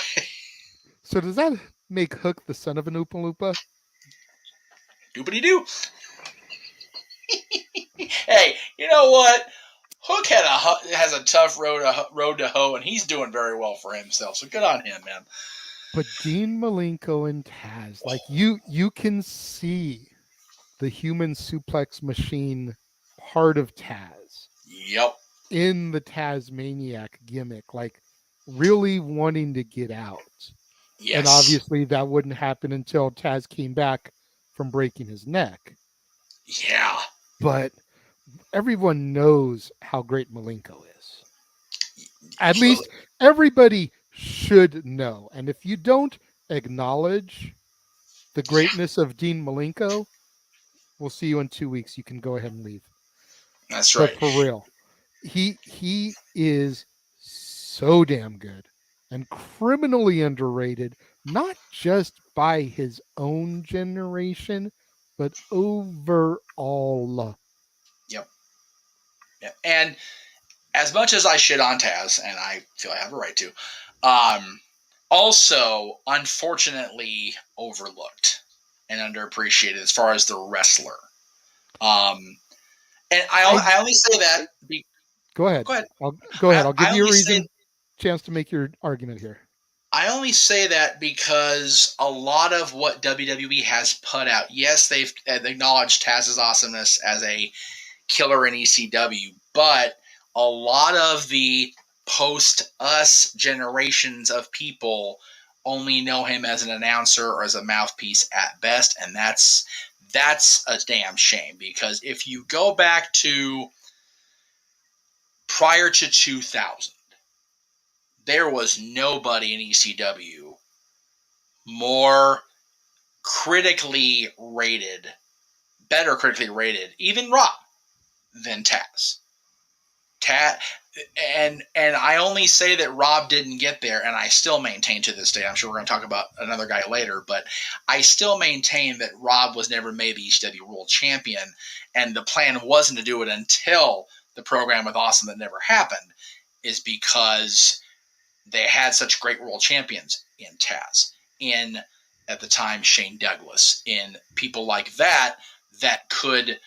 [SPEAKER 18] So does that make Hook the son of an Oompa Loompa?
[SPEAKER 17] Doopity-doo. Hey, you know what? Hook has a tough road to hoe, and he's doing very well for himself. So good on him, man.
[SPEAKER 18] But Dean Malenko and Taz, like you can see the human suplex machine part of Taz.
[SPEAKER 17] Yep.
[SPEAKER 18] In the Tasmaniac gimmick, like really wanting to get out.
[SPEAKER 17] Yes.
[SPEAKER 18] And obviously that wouldn't happen until Taz came back from breaking his neck.
[SPEAKER 17] Yeah.
[SPEAKER 18] But everyone knows how great Malenko is. At least everybody should know. And if you don't acknowledge the greatness of Dean Malenko, we'll see you in 2 weeks. You can go ahead and leave.
[SPEAKER 17] That's right.
[SPEAKER 18] But for real, he is so damn good and criminally underrated, not just by his own generation, but overall.
[SPEAKER 17] Yep. Yeah. And as much as I shit on Taz, and I feel I have a right to, also unfortunately overlooked and underappreciated as far as the wrestler. And I only say that.
[SPEAKER 18] Go ahead.
[SPEAKER 17] Go ahead.
[SPEAKER 18] I'll give you a chance to make your argument here.
[SPEAKER 17] I only say that because a lot of what WWE has put out, yes, they've acknowledged Taz's awesomeness as a killer in ECW, but a lot of the post-us generations of people only know him as an announcer or as a mouthpiece at best, and that's a damn shame, because if you go back to prior to 2000, there was nobody in ECW more critically rated, better critically rated, even Rob, than Taz. And I only say that Rob didn't get there, and I still maintain to this day, I'm sure we're going to talk about another guy later, but I still maintain that Rob was never made the ECW World Champion, and the plan wasn't to do it until the program with Awesome that never happened, is because they had such great world champions in Taz, in, at the time, Shane Douglas, in people like that could,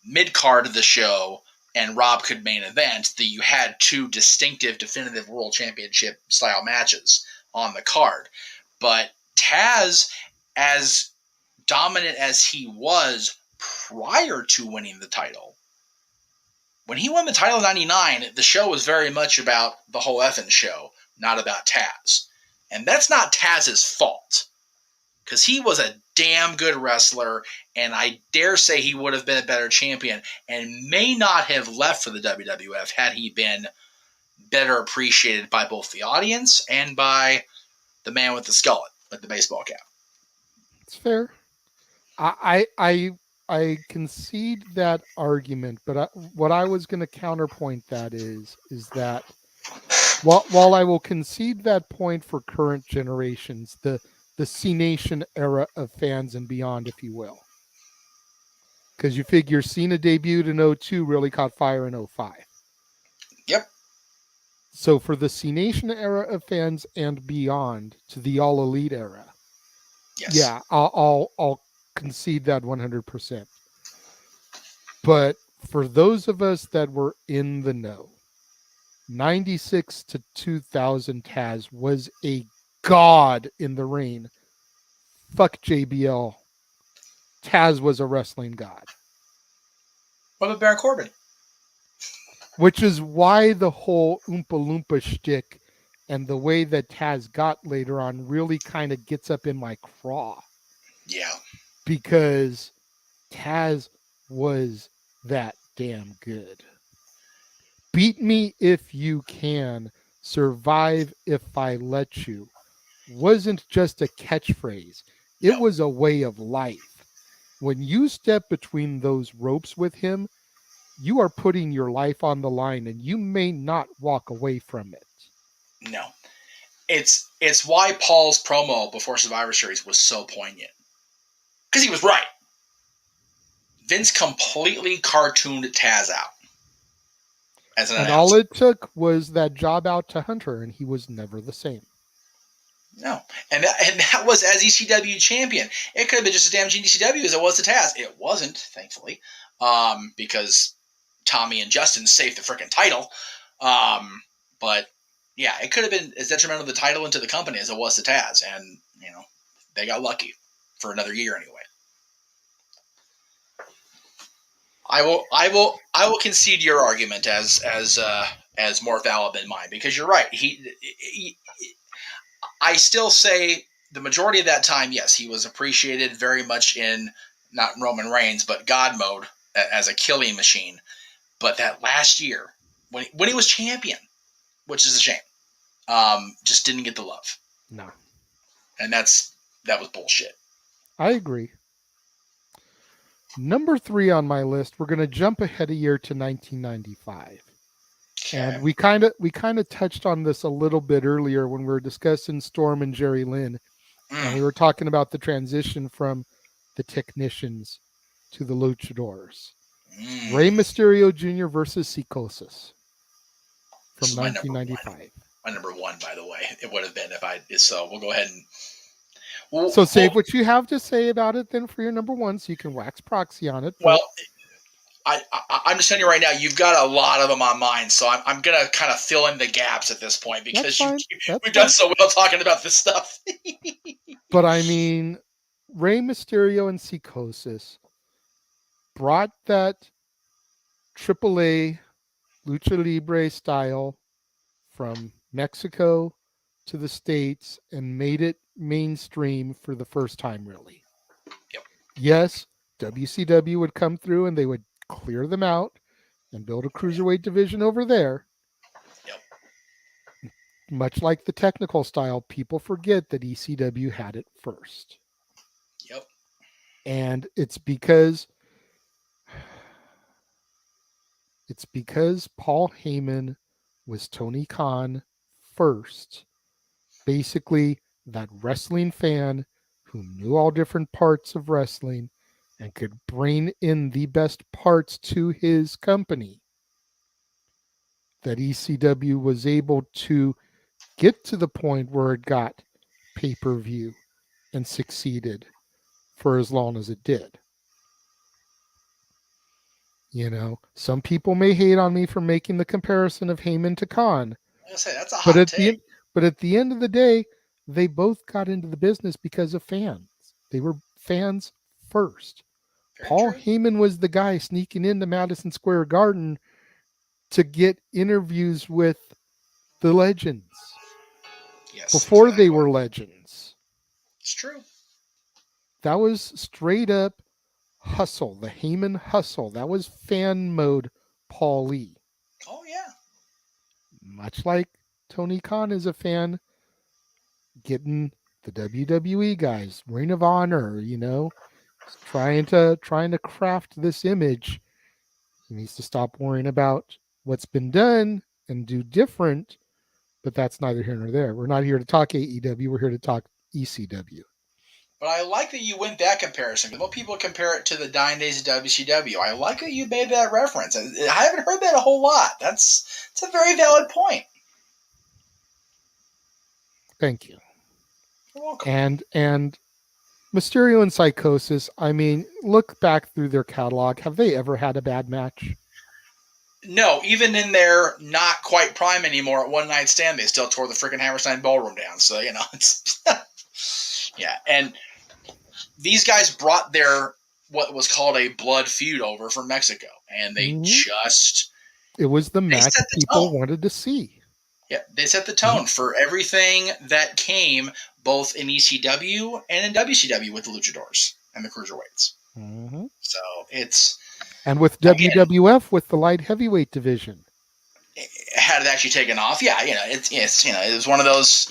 [SPEAKER 17] mid-card the show, and Rob could main event, that you had two distinctive, definitive world championship style matches on the card. But Taz, as dominant as he was prior to winning the title, when he won the title in 99, the show was very much about the whole effing show, not about Taz. And that's not Taz's fault. because he was a damn good wrestler, and I dare say he would have been a better champion and may not have left for the WWF had he been better appreciated by both the audience and by the man with the skullet, with the baseball cap.
[SPEAKER 18] It's fair. I concede that argument, but what I was going to counterpoint that is that while I will concede that point for current generations, the C Nation era of fans and beyond, if you will, because you figure Cena debuted in 02, really caught fire in 05.
[SPEAKER 17] Yep.
[SPEAKER 18] So for the C Nation era of fans and beyond to the All Elite era,
[SPEAKER 17] yes.
[SPEAKER 18] Yeah, I'll concede that 100%. But for those of us that were in the know, 96 to 2000 Taz was a god in the ring. Fuck JBL. Taz was a wrestling god.
[SPEAKER 17] What about Baron Corbin?
[SPEAKER 18] Which is why the whole Oompa Loompa shtick and the way that Taz got later on really kind of gets up in my craw.
[SPEAKER 17] Yeah.
[SPEAKER 18] Because Taz was that damn good. Beat me if you can, survive if I let you, wasn't just a catchphrase. It was a way of life. When you step between those ropes with him, you are putting your life on the line and you may not walk away from it.
[SPEAKER 17] No. It's why Paul's promo before Survivor Series was so poignant. Because he was right. Vince completely cartooned Taz out. As an
[SPEAKER 18] and
[SPEAKER 17] announcer.
[SPEAKER 18] all it took was that job out to Hunter, and he was never the same.
[SPEAKER 17] No. And that was as ECW champion. It could have been just as damaging to ECW as it was to Taz. It wasn't, thankfully. Because Tommy and Justin saved the freaking title. But yeah, it could have been as detrimental to the title and to the company as it was to Taz. And, they got lucky for another year anyway. I will concede your argument as more valid than mine, because you're right. I still say the majority of that time, yes, he was appreciated very much in not Roman Reigns, but God mode as a killing machine. But that last year, when he was champion, which is a shame, just didn't get the love.
[SPEAKER 18] No.
[SPEAKER 17] And that was bullshit.
[SPEAKER 18] I agree. Number 3 on my list, we're going to jump ahead a year to 1995. Okay. And we kind of touched on this a little bit earlier when we were discussing Storm and Jerry Lynn. And we were talking about the transition from the technicians to the luchadors. Rey Mysterio Jr. versus Psicosis from 1995.
[SPEAKER 17] My number one, by the way. It would have been so we'll go ahead and...
[SPEAKER 18] So save what you have to say about it then for your number one, so you can wax proxy on it.
[SPEAKER 17] Well, I'm just telling you right now, you've got a lot of them on mine, so I'm going to kind of fill in the gaps at this point, because we've done so well talking about this stuff.
[SPEAKER 18] But I mean, Rey Mysterio and Psicosis brought that AAA Lucha Libre style from Mexico to the States and made it mainstream for the first time, really.
[SPEAKER 17] Yep.
[SPEAKER 18] Yes, WCW would come through and they would clear them out and build a cruiserweight division over there.
[SPEAKER 17] Yep.
[SPEAKER 18] Much like the technical style, people forget that ECW had it first.
[SPEAKER 17] Yep.
[SPEAKER 18] And it's because Paul Heyman was Tony Khan first. Basically, that wrestling fan who knew all different parts of wrestling and could bring in the best parts to his company, that ECW was able to get to the point where it got pay-per-view and succeeded for as long as it did. Some people may hate on me for making the comparison of Heyman to Khan.
[SPEAKER 17] I say that's a hot take.
[SPEAKER 18] But at the end of the day, they both got into the business because of fans. They were fans first. Paul Heyman was the guy sneaking into Madison Square Garden to get interviews with the legends.
[SPEAKER 17] Yes,
[SPEAKER 18] before they were legends.
[SPEAKER 17] It's true.
[SPEAKER 18] That was straight up hustle, the Heyman hustle. That was fan mode Paul Lee.
[SPEAKER 17] Oh, yeah.
[SPEAKER 18] Much like Tony Khan is a fan getting the WWE guys, Ring of Honor, trying to craft this image. He needs to stop worrying about what's been done and do different, but that's neither here nor there. We're not here to talk AEW, we're here to talk ECW.
[SPEAKER 17] But I like that you went that comparison. Because most people compare it to the dying days of WCW. I like that you made that reference. I haven't heard that a whole lot. That's a very valid point.
[SPEAKER 18] Thank you.
[SPEAKER 17] You're welcome.
[SPEAKER 18] And Mysterio and Psychosis, I mean, look back through their catalog. Have they ever had a bad match?
[SPEAKER 17] No, even in their not quite prime anymore at One Night Stand, they still tore the freaking Hammerstein Ballroom down. So, it's... yeah, and these guys brought their what was called a blood feud over from Mexico, and they
[SPEAKER 18] it was the match people wanted to see.
[SPEAKER 17] Yeah, they set the tone for everything that came both in ECW and in WCW with the Luchadors and the Cruiserweights.
[SPEAKER 18] Mm-hmm.
[SPEAKER 17] So it's
[SPEAKER 18] and with WWF with the light heavyweight division,
[SPEAKER 17] had it actually taken off? Yeah, it was one of those.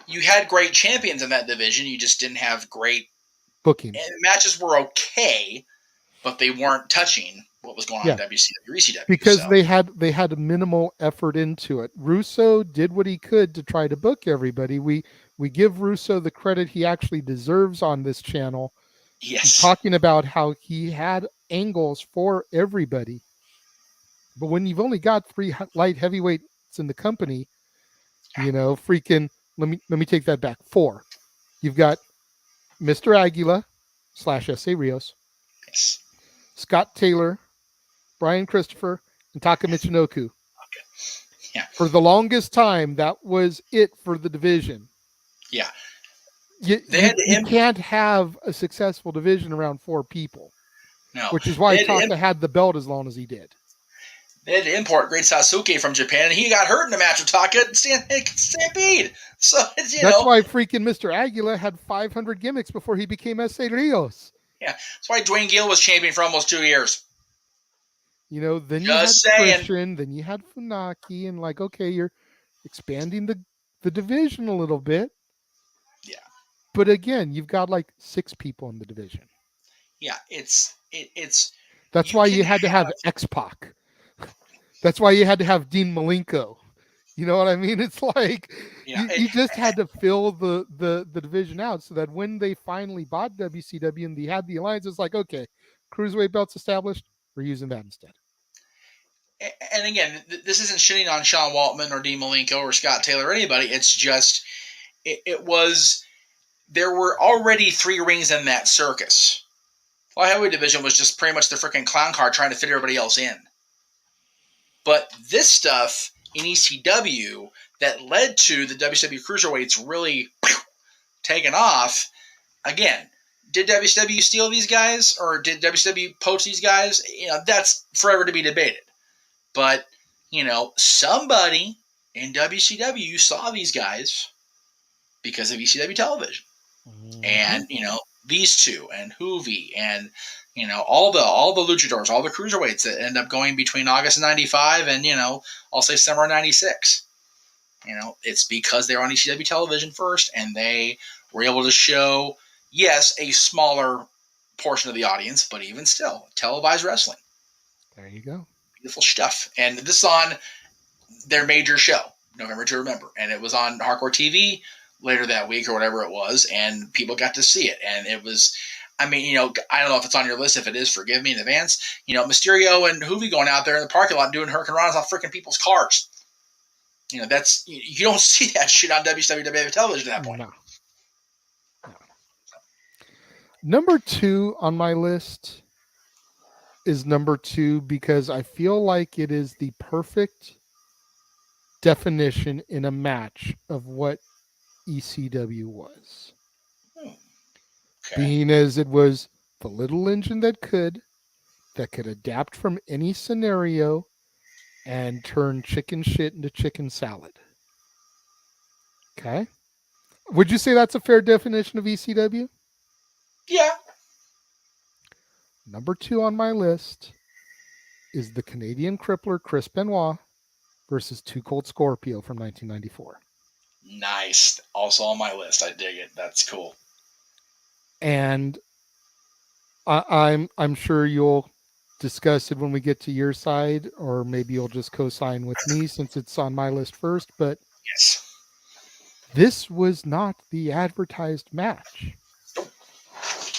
[SPEAKER 17] You had great champions in that division. You just didn't have great
[SPEAKER 18] booking.
[SPEAKER 17] And matches were okay, but they weren't touching what was going on in WCW or ECW.
[SPEAKER 18] Because they had a minimal effort into it. Russo did what he could to try to book everybody. We give Russo the credit he actually deserves on this channel.
[SPEAKER 17] Yes.
[SPEAKER 18] Talking about how he had angles for everybody. But when you've only got 3 light heavyweights in the company, freaking let me take that back. 4. You've got Mr. Aguila / S.A. Rios.
[SPEAKER 17] Yes.
[SPEAKER 18] Scott Taylor, Brian Christopher, and Taka Michinoku.
[SPEAKER 17] Okay. Yeah.
[SPEAKER 18] For the longest time, that was it for the division.
[SPEAKER 17] Yeah.
[SPEAKER 18] You can't have a successful division around 4 people.
[SPEAKER 17] No.
[SPEAKER 18] Which is why Taka had the belt as long as he did.
[SPEAKER 17] They had to import Great Sasuke from Japan, and he got hurt in a match with Taka at Stampede. So it's,
[SPEAKER 18] That's why freaking Mr. Aguila had 500 gimmicks before he became S.A. Rios.
[SPEAKER 17] Yeah, that's why Dwayne Gill was champion for almost 2 years.
[SPEAKER 18] Then you had Christian, then you had Funaki, and okay, you're expanding the division a little bit.
[SPEAKER 17] Yeah.
[SPEAKER 18] But again, you've got 6 people in the division.
[SPEAKER 17] Yeah, it's.
[SPEAKER 18] That's why you had to have X-Pac. That's why you had to have Dean Malenko. You know what I mean? It's you just had to fill the division out so that when they finally bought WCW and they had the alliance, it's okay, Cruiserweight belts established, we're using that instead.
[SPEAKER 17] And again, this isn't shitting on Sean Waltman or Dean Malenko or Scott Taylor or anybody. It's just, there were already 3 rings in that circus. The light heavyweight division was just pretty much the freaking clown car trying to fit everybody else in. But this stuff in ECW that led to the WCW Cruiserweights really taking off, again, did WCW steal these guys or did WCW poach these guys? That's forever to be debated. But, somebody in WCW saw these guys because of ECW television. Mm-hmm. And, these 2 and Hoovy and, all the luchadors, all the cruiserweights that end up going between August of 95 and, I'll say summer of 96. It's because they were on ECW television first and they were able to show, yes, a smaller portion of the audience, but even still, televised wrestling.
[SPEAKER 18] There you go.
[SPEAKER 17] Beautiful stuff. And this is on their major show, November to Remember. And it was on Hardcore TV later that week or whatever it was, and people got to see it. And it was, I don't know if it's on your list. If it is, forgive me in advance. Mysterio and Hoovy going out there in the parking lot doing hurricane runs off freaking people's cars. That's, you don't see that shit on WCW television at that point.
[SPEAKER 18] No. Number 2 on my list is number 2 because I feel like it is the perfect definition in a match of what ECW was. Okay. Being as it was the little engine that could adapt from any scenario and turn chicken shit into chicken salad. Okay? Would you say that's a fair definition of ECW?
[SPEAKER 17] Yeah.
[SPEAKER 18] Number 2 on my list is the Canadian crippler Chris Benoit versus Too Cold Scorpio from 1994.
[SPEAKER 17] Nice. Also on my list. I dig it. That's cool.
[SPEAKER 18] And I'm sure you'll discuss it when we get to your side, or maybe you'll just co-sign with me since it's on my list first. But
[SPEAKER 17] yes,
[SPEAKER 18] this was not the advertised match.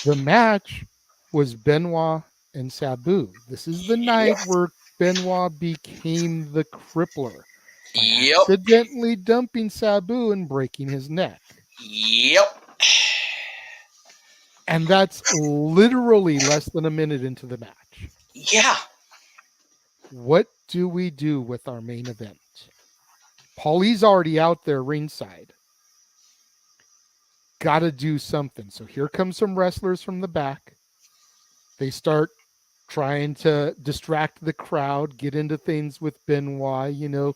[SPEAKER 18] The match was Benoit and Sabu. This is the night where Benoit became the crippler by accidentally dumping Sabu and breaking his neck.
[SPEAKER 17] Yep.
[SPEAKER 18] And that's literally less than a minute into the match.
[SPEAKER 17] Yeah.
[SPEAKER 18] What do we do with our main event? Paulie's already out there ringside. Got to do something. So here comes some wrestlers from the back. They start trying to distract the crowd, get into things with Benoit. You know,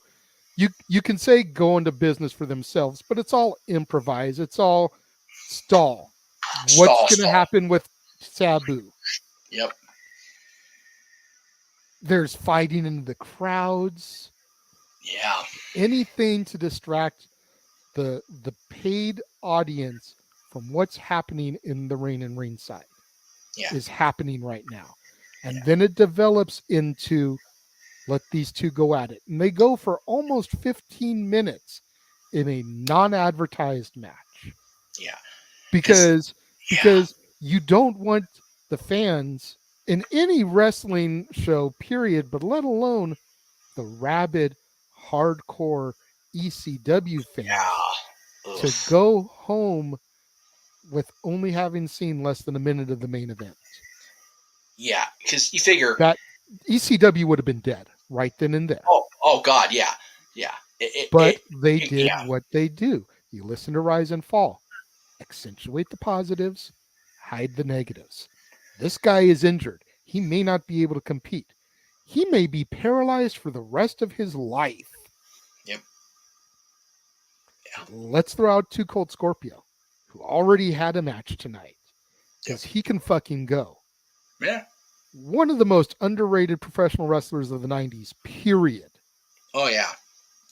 [SPEAKER 18] you can say go into business for themselves, but it's all improvised. It's all stall. What's going to happen with Sabu?
[SPEAKER 17] Yep.
[SPEAKER 18] There's fighting in the crowds.
[SPEAKER 17] Yeah.
[SPEAKER 18] Anything to distract the paid audience from what's happening in the ring and ringside is happening right now. And then it develops into let these two go at it. And they go for almost 15 minutes in a non-advertised match.
[SPEAKER 17] Yeah.
[SPEAKER 18] Because you don't want the fans in any wrestling show, period, but let alone the rabid, hardcore ECW fans to go home with only having seen less than a minute of the main event.
[SPEAKER 17] Yeah, because you figure
[SPEAKER 18] that ECW would have been dead right then and there.
[SPEAKER 17] Oh God, yeah.
[SPEAKER 18] But they did what they do. You listen to Rise and Fall, accentuate the positives, hide the negatives. This guy is injured. He may not be able to compete. He may be paralyzed for the rest of his life.
[SPEAKER 17] Yep.
[SPEAKER 18] Yeah. Let's throw out Too Cold Scorpio, who already had a match tonight, because he can fucking go.
[SPEAKER 17] Yeah.
[SPEAKER 18] One of the most underrated professional wrestlers of the 90s, period.
[SPEAKER 17] Oh, yeah.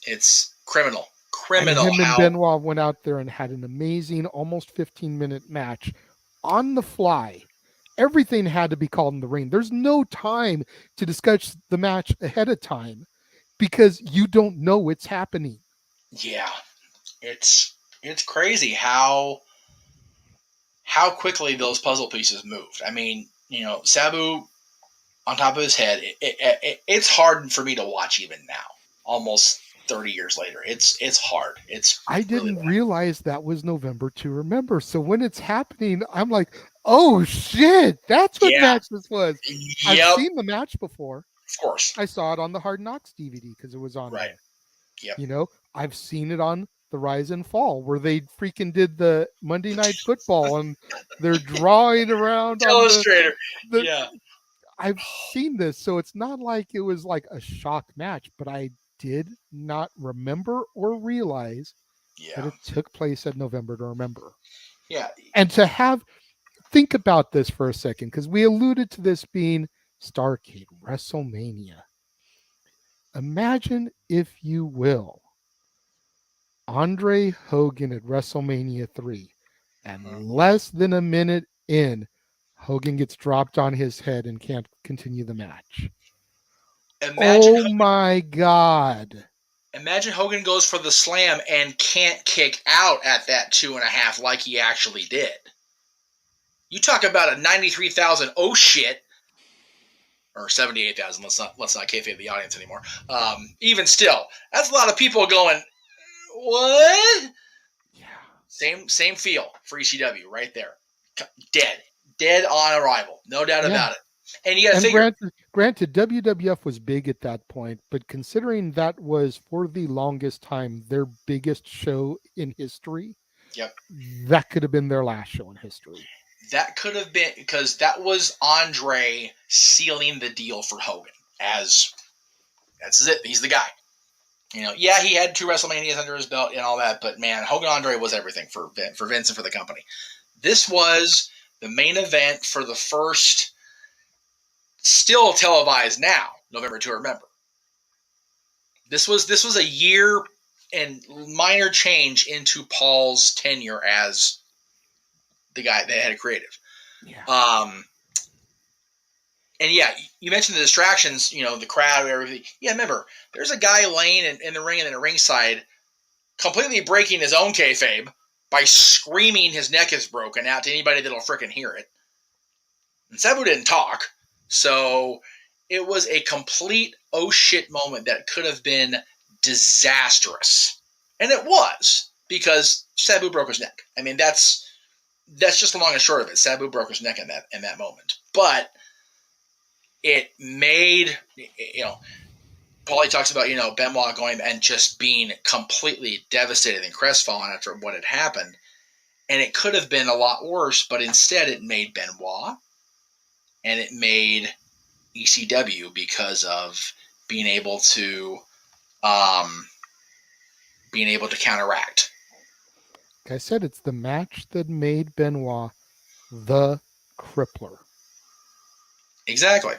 [SPEAKER 17] It's criminal.
[SPEAKER 18] And him and Benoit went out there and had an amazing, almost 15-minute match on the fly. Everything had to be called in the ring. There's no time to discuss the match ahead of time because you don't know it's happening.
[SPEAKER 17] Yeah. It's crazy how quickly those puzzle pieces moved. I mean, you know, Sabu on top of his head, it's hard for me to watch even now, almost 30 years later. It's hard.
[SPEAKER 18] I didn't realize that was November to Remember. So when it's happening, I'm like, oh shit, that's what match this was.
[SPEAKER 17] Yep.
[SPEAKER 18] I've seen the match before.
[SPEAKER 17] Of course.
[SPEAKER 18] I saw it on the Hard Knocks DVD because it was on there.
[SPEAKER 17] Yep.
[SPEAKER 18] You know, I've seen it on the Rise and Fall where they freaking did the Monday Night Football and they're drawing around
[SPEAKER 17] Illustrator.
[SPEAKER 18] Yeah. I've seen this, so it's not like it was like a shock match, but I did not remember or realize that it took place at November to Remember.
[SPEAKER 17] Yeah.
[SPEAKER 18] And to think about this for a second, because we alluded to this being Starrcade, WrestleMania. Imagine, if you will, Andre Hogan at WrestleMania 3, and less than a minute in, Hogan gets dropped on his head and can't continue the match. My God.
[SPEAKER 17] Imagine Hogan goes for the slam and can't kick out at that 2.5 like he actually did. You talk about a 93,000 oh shit, or 78,000. Let's not kayfabe the audience anymore. Even still, that's a lot of people going, what? Yeah. Same feel for ECW right there. Dead on arrival, no doubt about it. And you got to figure.
[SPEAKER 18] Granted, WWF was big at that point, but considering that was for the longest time their biggest show in history, that could have been their last show in history.
[SPEAKER 17] That could have been, because that was Andre sealing the deal for Hogan as that's it. He's the guy. You know, yeah, he had 2 WrestleManias under his belt and all that, but man, Hogan Andre was everything for Vince and for the company. This was the main event for the first, still televised now, November to Remember. This was a year and minor change into Paul's tenure as the guy, the head of creative.
[SPEAKER 18] Yeah.
[SPEAKER 17] And yeah, you mentioned the distractions, the crowd, everything. Yeah, remember, there's a guy laying in the ring and in the ringside, completely breaking his own kayfabe by screaming his neck is broken out to anybody that'll frickin' hear it. And Sabu didn't talk, so it was a complete oh shit moment that could have been disastrous. And it was, because Sabu broke his neck. I mean, that's just the long and short of it. Sabu broke his neck in that moment. But it made, Paulie talks about, Benoit going and just being completely devastated and crestfallen after what had happened. And it could have been a lot worse, but instead it made Benoit and it made ECW because of being able to counteract.
[SPEAKER 18] Like I said, it's the match that made Benoit the Crippler.
[SPEAKER 17] Exactly.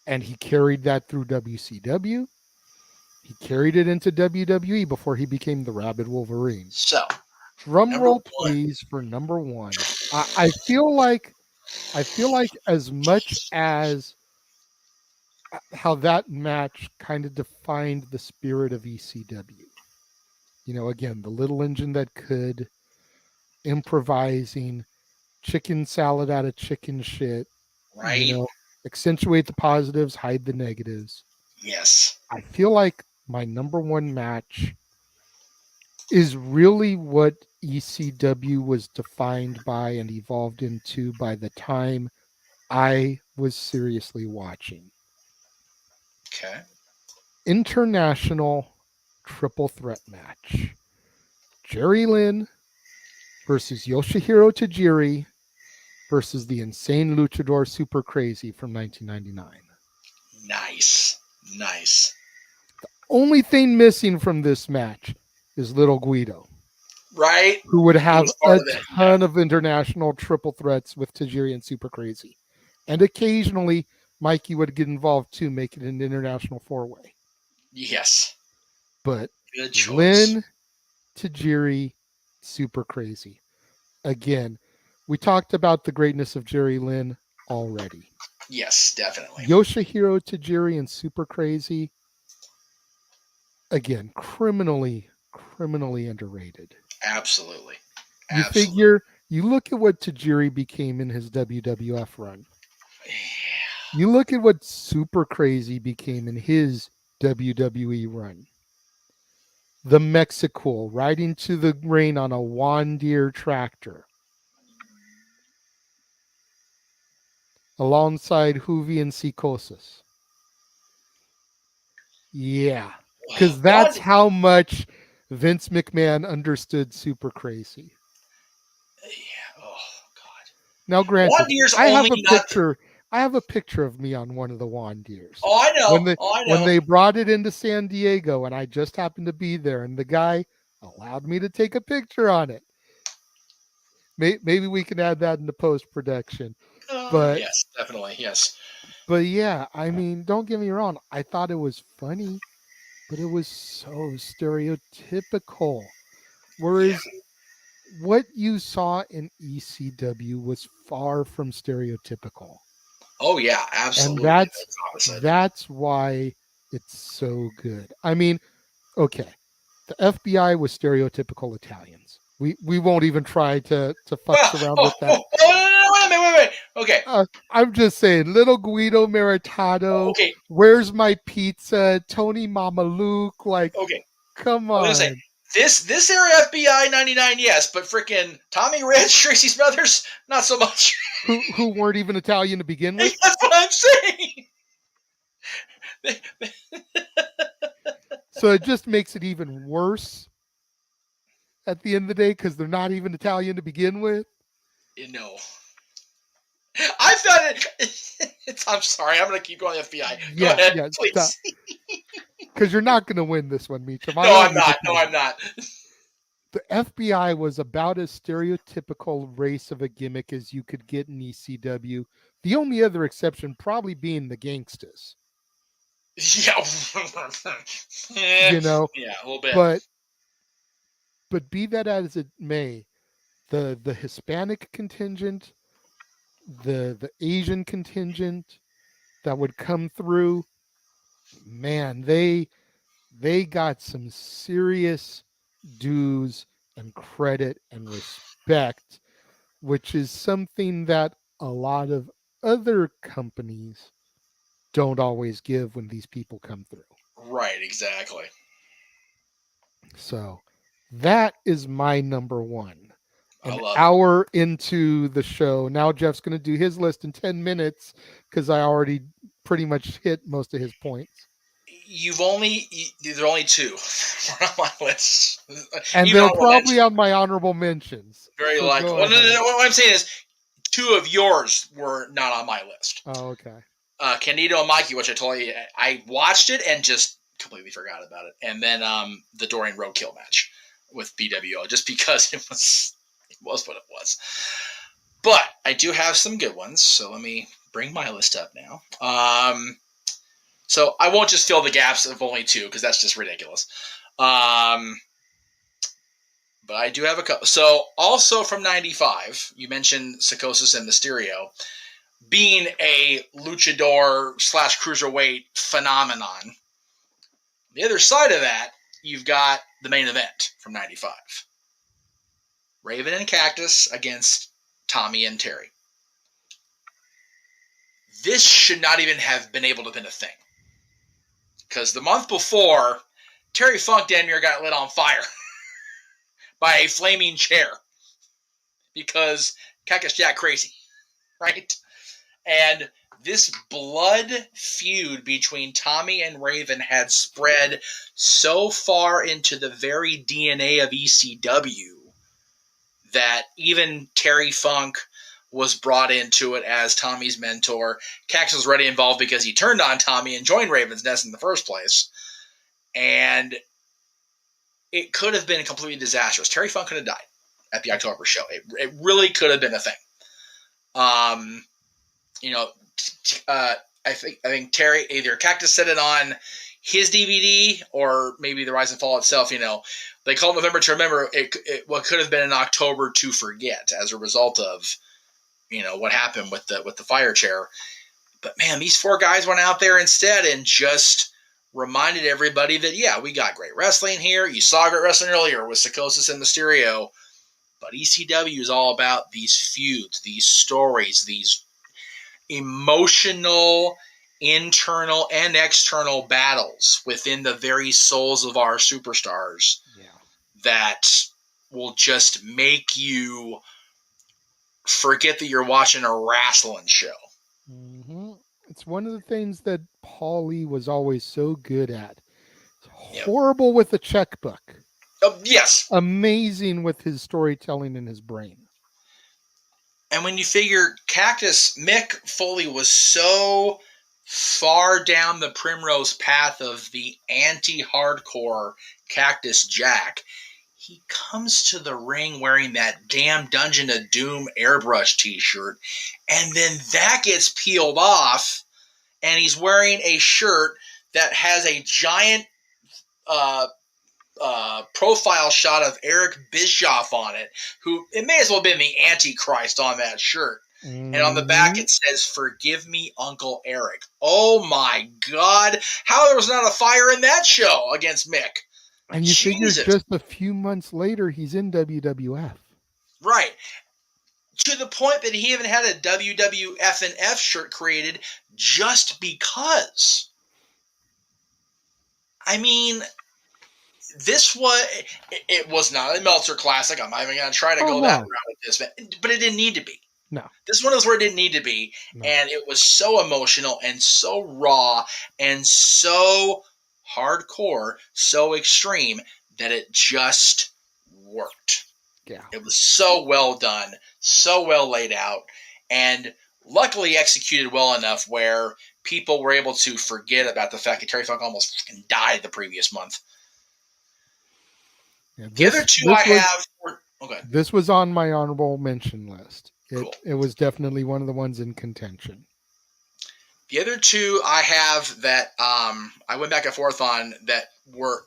[SPEAKER 18] And he carried that through WCW. He carried it into WWE before he became the Rabid Wolverine.
[SPEAKER 17] So,
[SPEAKER 18] drum roll, please, for number one. I feel like as much as how that match kind of defined the spirit of ECW. Again, the little engine that could, improvising, chicken salad out of chicken shit.
[SPEAKER 17] Right.
[SPEAKER 18] Accentuate the positives, hide the negatives.
[SPEAKER 17] Yes.
[SPEAKER 18] I feel like my number one match is really what ECW was defined by and evolved into by the time I was seriously watching.
[SPEAKER 17] Okay.
[SPEAKER 18] International triple threat match. Jerry Lynn versus Yoshihiro Tajiri versus the Insane Luchador Super Crazy from 1999.
[SPEAKER 17] Nice.
[SPEAKER 18] Only thing missing from this match is Little Guido.
[SPEAKER 17] Right.
[SPEAKER 18] Who would have a ton of international triple threats with Tajiri and Super Crazy. And occasionally, Mikey would get involved too, making it an international four-way.
[SPEAKER 17] Yes.
[SPEAKER 18] But
[SPEAKER 17] good choice.
[SPEAKER 18] Lynn, Tajiri, Super Crazy. Again, we talked about the greatness of Jerry Lynn already.
[SPEAKER 17] Yes, definitely.
[SPEAKER 18] Yoshihiro Tajiri and Super Crazy. Again, criminally underrated.
[SPEAKER 17] Absolutely.
[SPEAKER 18] You figure, you look at what Tajiri became in his WWF run.
[SPEAKER 17] Yeah.
[SPEAKER 18] You look at what Super Crazy became in his WWE run. The Mexicool riding to the ring on a Juan Deere tractor. Alongside Juvi and Psicosis. Yeah. Because that's how much Vince McMahon understood Super Crazy.
[SPEAKER 17] Yeah. Oh God.
[SPEAKER 18] Now, granted,
[SPEAKER 17] Juan Deere's
[SPEAKER 18] I have a picture of me on one of the Juan Deeres.
[SPEAKER 17] Oh, I know.
[SPEAKER 18] When they brought it into San Diego, and I just happened to be there, and the guy allowed me to take a picture on it. Maybe we can add that into post-production. But
[SPEAKER 17] yes, definitely, yes.
[SPEAKER 18] But yeah, I mean, don't get me wrong. I thought it was funny, but it was so stereotypical. Whereas what you saw in ECW was far from stereotypical.
[SPEAKER 17] Oh yeah, absolutely.
[SPEAKER 18] And that's why it's so good. I mean, okay, the FBI was stereotypical Italians. We won't even try to fuss around with that.
[SPEAKER 17] Wait. Okay.
[SPEAKER 18] I'm just saying, Little Guido Maritato.
[SPEAKER 17] Okay.
[SPEAKER 18] Where's my pizza? Tony Mamaluke. Like,
[SPEAKER 17] okay.
[SPEAKER 18] Come on.
[SPEAKER 17] I was gonna say, this era FBI 99, yes, but freaking Tommy Rich, Tracy Smothers, not so much.
[SPEAKER 18] who weren't even Italian to begin with?
[SPEAKER 17] That's what I'm saying.
[SPEAKER 18] So it just makes it even worse at the end of the day because they're not even Italian to begin with.
[SPEAKER 17] No. I thought it. I'm sorry. I'm going to keep going the FBI. Go ahead, please.
[SPEAKER 18] Because you're not going to win this one, Meacham.
[SPEAKER 17] No, I'm not.
[SPEAKER 18] the FBI was about as stereotypical race of a gimmick as you could get in ECW. The only other exception probably being the Gangstas.
[SPEAKER 17] Yeah.
[SPEAKER 18] You know,
[SPEAKER 17] yeah, a little bit.
[SPEAKER 18] But be that as it may, the Hispanic contingent, the Asian contingent that would come through, man, they got some serious dues and credit and respect, which is something that a lot of other companies don't always give when these people come through.
[SPEAKER 17] Right, exactly.
[SPEAKER 18] So that is my number one. An
[SPEAKER 17] love
[SPEAKER 18] hour into the show. Now Jeff's going to do his list in 10 minutes because I already pretty much hit most of his points.
[SPEAKER 17] There are only two on my list.
[SPEAKER 18] And they're probably on my honorable mentions.
[SPEAKER 17] Very
[SPEAKER 18] So
[SPEAKER 17] likely. Well, no. What I'm saying is, two of yours were not on my list.
[SPEAKER 18] Oh, okay.
[SPEAKER 17] Candido and Mikey, which I told you, I watched it and just completely forgot about it. And then the Dorian Roadkill match with BWO, just because it was what it was. But I do have some good ones, so let me bring my list up now. So I won't just fill the gaps of only two, because that's just ridiculous. But I do have a couple. So also from 95, you mentioned Psychosis and Mysterio being a luchador / cruiserweight phenomenon. The other side of that, you've got the main event from 95. Raven and Cactus against Tommy and Terry. This should not even have been able to have been a thing. Because the month before, Terry Funk damn near got lit on fire by a flaming chair. Because Cactus Jack crazy. Right? And this blood feud between Tommy and Raven had spread so far into the very DNA of ECW that even Terry Funk was brought into it as Tommy's mentor. Cactus was already involved because he turned on Tommy and joined Raven's Nest in the first place. And it could have been completely disastrous. Terry Funk could have died at the October show. It really could have been a thing. I think Terry, either Cactus said it on his DVD or maybe the Rise and Fall itself. They call it November to Remember. What could have been an October to Forget as a result of what happened with the fire chair. But man, these four guys went out there instead and just reminded everybody that we got great wrestling here. You saw great wrestling earlier with Psychosis and Mysterio, but ECW is all about these feuds, these stories, these emotional, internal and external battles within the very souls of our superstars that will just make you forget that you're watching a wrestling show.
[SPEAKER 18] Mm-hmm. It's one of the things that Paul Lee was always so good at. Horrible with a checkbook.
[SPEAKER 17] Yes.
[SPEAKER 18] Amazing with his storytelling in his brain.
[SPEAKER 17] And when you figure Mick Foley was so far down the primrose path of the anti-hardcore Cactus Jack, he comes to the ring wearing that damn Dungeon of Doom airbrush t-shirt, and then that gets peeled off, and he's wearing a shirt that has a giant profile shot of Eric Bischoff on it, who it may as well have been the Antichrist on that shirt. And on the back it says, "Forgive me, Uncle Eric." Oh my God. How there was not a fire in that show against Mick.
[SPEAKER 18] And you figure just a few months later, he's in WWF.
[SPEAKER 17] Right. To the point that he even had a WWF and F shirt created just because. I mean, it was not a Meltzer classic. I'm not even going to try to go that route with this, but it didn't need to be.
[SPEAKER 18] No.
[SPEAKER 17] This is one of those where it didn't need to be. No. And it was so emotional and so raw and so hardcore, so extreme that it just worked.
[SPEAKER 18] Yeah.
[SPEAKER 17] It was so well done, so well laid out, and luckily executed well enough where people were able to forget about the fact that Terry Funk almost died the previous month.
[SPEAKER 18] Yeah,
[SPEAKER 17] The other two I have were okay.
[SPEAKER 18] This was on my honorable mention list.
[SPEAKER 17] Cool.
[SPEAKER 18] It was definitely one of the ones in contention.
[SPEAKER 17] The other two I have that I went back and forth on that were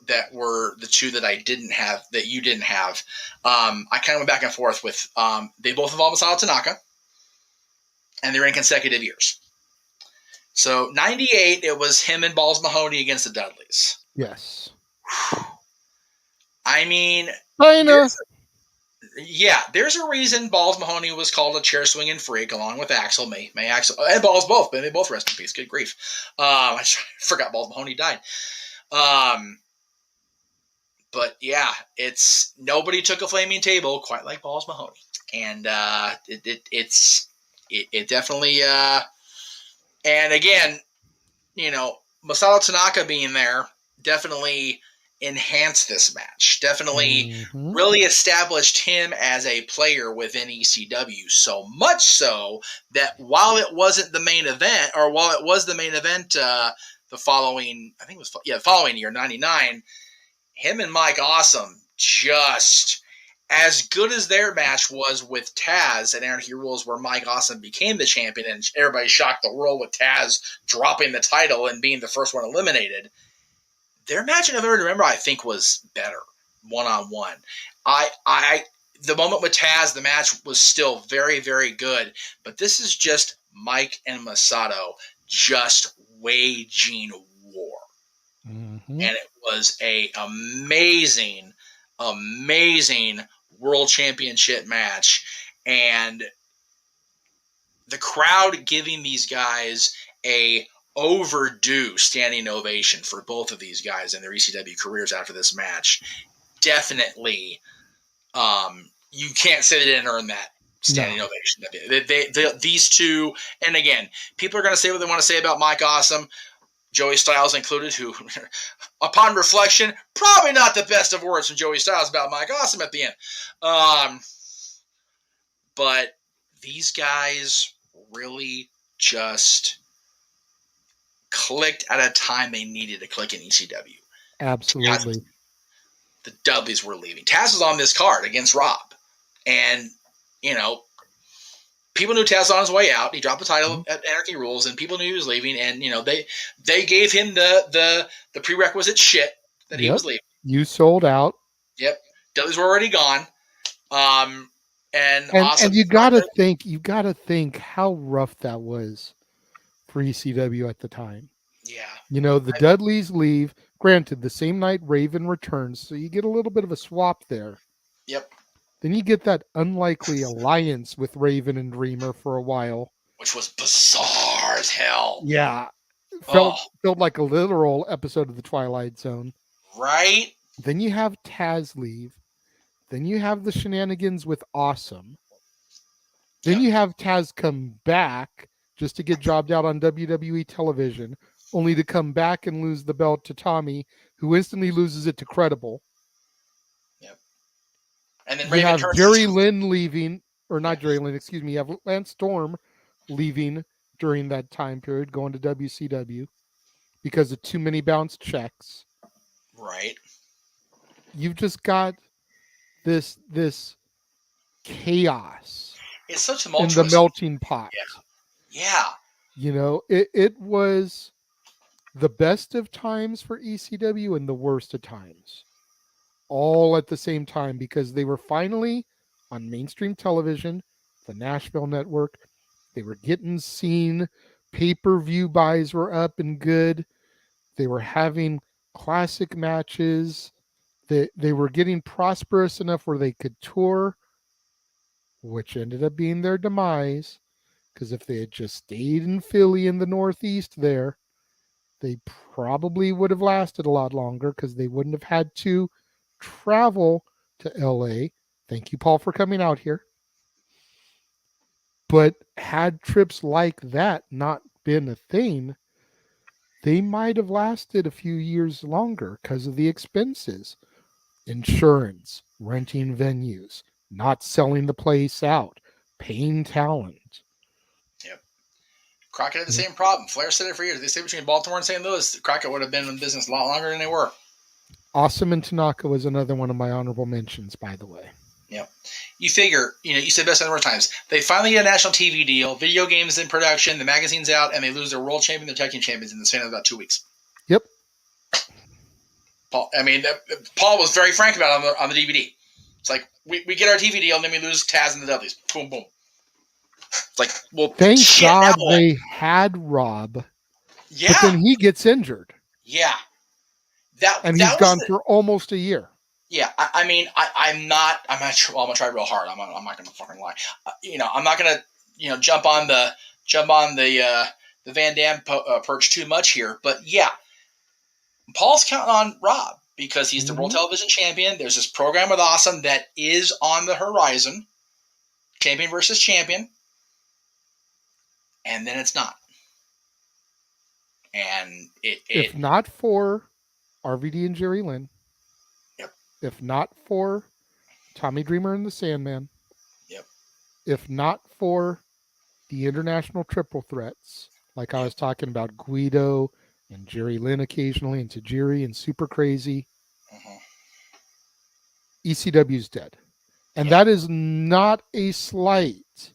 [SPEAKER 17] the two that I didn't have that you didn't have. I kind of went back and forth with they both involve Masato Tanaka, and they're in consecutive years. So 98, it was him and Balls Mahoney against the Dudleys.
[SPEAKER 18] Yes.
[SPEAKER 17] I mean, there's a reason Balls Mahoney was called a chair swinging freak, along with Axel. May Axel and Balls both, but they both rest in peace. Good grief! I forgot Balls Mahoney died. But yeah, it's nobody took a flaming table quite like Balls Mahoney, and it definitely. And again, Masato Tanaka being there definitely enhanced this match. Definitely really established him as a player within ECW. So much so that while it wasn't the main event, or while it was the main event the following year, 99, him and Mike Awesome, just as good as their match was with Taz at Anarchy Rules, where Mike Awesome became the champion and everybody shocked the world with Taz dropping the title and being the first one eliminated. Their match in November to Remember, I think, was better one-on-one. The moment with Taz, the match was still very, very good, but this is just Mike and Masato just waging war. And it was a amazing world championship match, and the crowd giving these guys a overdue standing ovation for both of these guys in their ECW careers after this match. Definitely, you can't say they didn't earn that standing ovation. These two, and again, people are going to say what they want to say about Mike Awesome, Joey Styles included, who, upon reflection, probably not the best of words from Joey Styles about Mike Awesome at the end. But these guys really just clicked at a time they needed to click in ECW.
[SPEAKER 18] Absolutely.
[SPEAKER 17] The Dudleys were leaving. Taz was on this card against Rob. And, people knew Taz was on his way out. He dropped the title at Anarchy Rules, and people knew he was leaving. And, they gave him the prerequisite shit that he was leaving.
[SPEAKER 18] You sold out.
[SPEAKER 17] Yep. Dudleys were already gone. And Awesome.
[SPEAKER 18] And you gotta think how rough that was for ECW at the time.
[SPEAKER 17] Yeah.
[SPEAKER 18] The Dudleys leave. Granted, the same night Raven returns, so you get a little bit of a swap there.
[SPEAKER 17] Yep.
[SPEAKER 18] Then you get that unlikely alliance with Raven and Dreamer for a while,
[SPEAKER 17] which was bizarre as hell.
[SPEAKER 18] Yeah, felt like a literal episode of the Twilight Zone.
[SPEAKER 17] Right.
[SPEAKER 18] Then you have Taz leave. Then you have the shenanigans with Awesome. Then you have Taz come back just to get jobbed out on WWE television, only to come back and lose the belt to Tommy, who instantly loses it to Credible.
[SPEAKER 17] Yep. And then
[SPEAKER 18] you have Jerry Lynn leaving, or not Jerry Lynn, excuse me. You have Lance Storm leaving during that time period, going to WCW because of too many bounced checks.
[SPEAKER 17] Right.
[SPEAKER 18] You've just got this chaos.
[SPEAKER 17] It's such tumultuous.
[SPEAKER 18] In the melting pot.
[SPEAKER 17] Yeah.
[SPEAKER 18] It was the best of times for ECW and the worst of times, all at the same time, because they were finally on mainstream television, the Nashville network. They were getting seen. Pay-per-view buys were up and good. They were having classic matches. They were getting prosperous enough where they could tour, which ended up being their demise, because if they had just stayed in Philly in the Northeast there, they probably would have lasted a lot longer, because they wouldn't have had to travel to LA. Thank you, Paul, for coming out here. But had trips like that not been a thing, they might have lasted a few years longer because of the expenses. Insurance, renting venues, not selling the place out, paying talent.
[SPEAKER 17] Yep. Crockett had the same problem. Flair said it for years. They say between Baltimore and St. Louis, Crockett would have been in business a lot longer than they were.
[SPEAKER 18] Awesome and Tanaka was another one of my honorable mentions, by the way.
[SPEAKER 17] Yep. You figure, you said best a number of times. They finally get a national TV deal, video games in production, the magazine's out, and they lose their world champion, their tag team champions in the span of about 2 weeks.
[SPEAKER 18] Yep.
[SPEAKER 17] Paul was very frank about it on the DVD. It's like, we get our TV deal, and then we lose Taz and the Dudleys. Boom, boom. It's like, well,
[SPEAKER 18] thank
[SPEAKER 17] shit,
[SPEAKER 18] God
[SPEAKER 17] now
[SPEAKER 18] they had Rob.
[SPEAKER 17] Yeah.
[SPEAKER 18] But then he gets injured.
[SPEAKER 17] Yeah.
[SPEAKER 18] And he's gone for almost a year.
[SPEAKER 17] Yeah, I'm not sure. Well, I'm gonna try real hard. I'm not gonna fucking lie. I'm not gonna jump on the Van Dam perch too much here. But yeah, Paul's counting on Rob because he's the World Television Champion. There's this program with Awesome that is on the horizon, champion versus champion, and then it's not. And
[SPEAKER 18] if not for RVD and Jerry Lynn.
[SPEAKER 17] Yep.
[SPEAKER 18] If not for Tommy Dreamer and the Sandman.
[SPEAKER 17] Yep.
[SPEAKER 18] If not for the international triple threats, like I was talking about Guido and Jerry Lynn occasionally, and Tajiri and Super Crazy, ECW's dead. And that is not a slight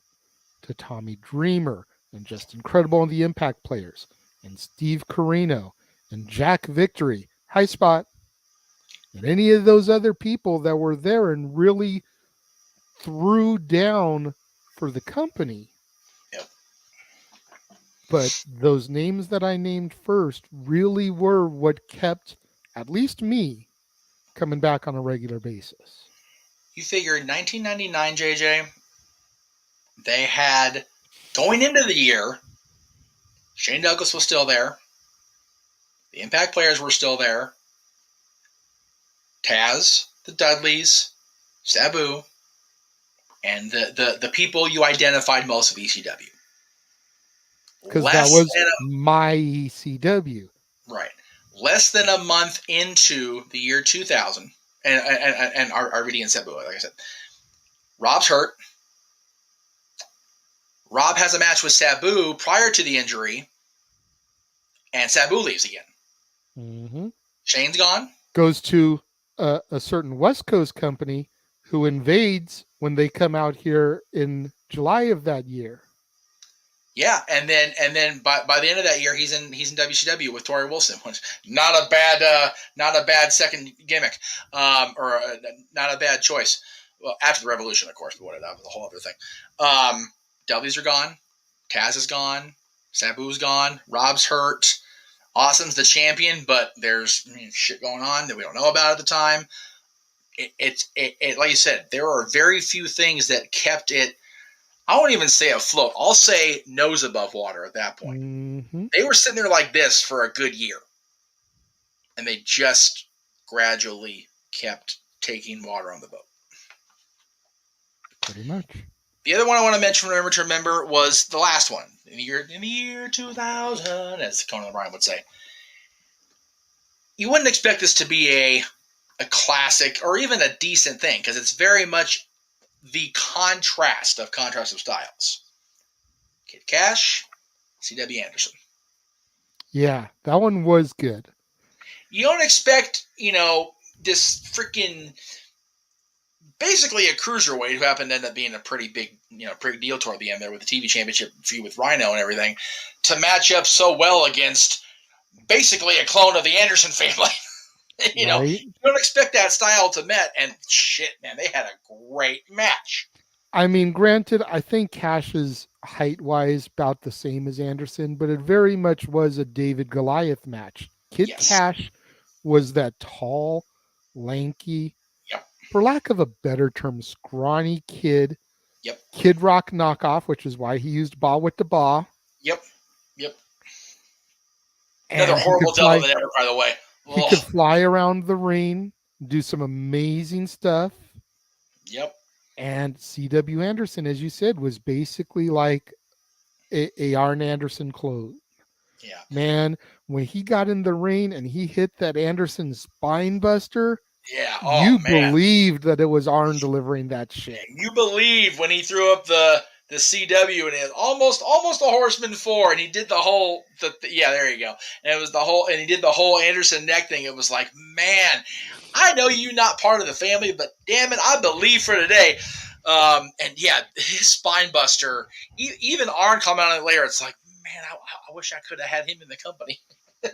[SPEAKER 18] to Tommy Dreamer and Just Incredible and the Impact Players and Steve Corino and Jack Victory, High Spot, and any of those other people that were there and really threw down for the company.
[SPEAKER 17] Yep.
[SPEAKER 18] But those names that I named first really were what kept, at least me, coming back on a regular basis.
[SPEAKER 17] You figure in 1999, JJ, they had, going into the year, Shane Douglas was still there. The Impact Players were still there. Taz, the Dudleys, Sabu, and the people you identified most of ECW.
[SPEAKER 18] Because that was my ECW.
[SPEAKER 17] Right. Less than a month into the year 2000, and RVD and Sabu, like I said, Rob's hurt. Rob has a match with Sabu prior to the injury, and Sabu leaves again.
[SPEAKER 18] Mm-hmm.
[SPEAKER 17] Shane's gone.
[SPEAKER 18] Goes to a certain West Coast company who invades when they come out here in July of that year.
[SPEAKER 17] Yeah, and then by the end of that year, he's in WCW with Torrie Wilson, which not a bad second gimmick, or not a bad choice. Well, after the Revolution, of course, but whatever, that was a whole other thing. Dudleys are gone, Taz is gone, Sabu's gone, Rob's hurt, Awesome's the champion, but there's shit going on that we don't know about at the time. It like you said, there are very few things that kept it. I won't even say afloat. I'll say nose above water at that point.
[SPEAKER 18] Mm-hmm.
[SPEAKER 17] They were sitting there like this for a good year. And they just gradually kept taking water on the boat.
[SPEAKER 18] Pretty much.
[SPEAKER 17] The other one I want to mention, remember, was the last one. In the year 2000, as Conan O'Brien would say. You wouldn't expect this to be a classic or even a decent thing, because it's very much the contrast of styles. Kid Cash, C.W. Anderson.
[SPEAKER 18] Yeah, that one was good.
[SPEAKER 17] You don't expect, this freaking, basically a cruiserweight who happened to end up being a pretty big deal toward the end there with the TV championship feud with Rhino and everything, to match up so well against basically a clone of the Anderson family. You don't expect that style to met, and shit, man, they had a great match.
[SPEAKER 18] I mean, granted, I think Cash is height-wise about the same as Anderson, but it very much was a David Goliath match. Kid Cash was that tall, lanky, for lack of a better term, scrawny kid.
[SPEAKER 17] Yep.
[SPEAKER 18] Kid Rock knockoff, which is why he used Ba with the Ba.
[SPEAKER 17] Yep. Another horrible double than ever, by the way.
[SPEAKER 18] He could fly around the ring, do some amazing stuff.
[SPEAKER 17] Yep.
[SPEAKER 18] And C.W. Anderson, as you said, was basically like a Arn Anderson clone.
[SPEAKER 17] Yeah.
[SPEAKER 18] Man, when he got in the ring and he hit that Anderson spine buster,
[SPEAKER 17] you
[SPEAKER 18] believed that it was Arn delivering that shit.
[SPEAKER 17] You believe when he threw up the the CW, and it almost a Horseman 4, and he did the whole yeah, there you go. And it was and he did the whole Anderson neck thing. It was like, man, I know you not part of the family, but damn it, I believe for today. And yeah, his spine buster. Even Arn commented on it later. It's like, man, I wish I could have had him in the company.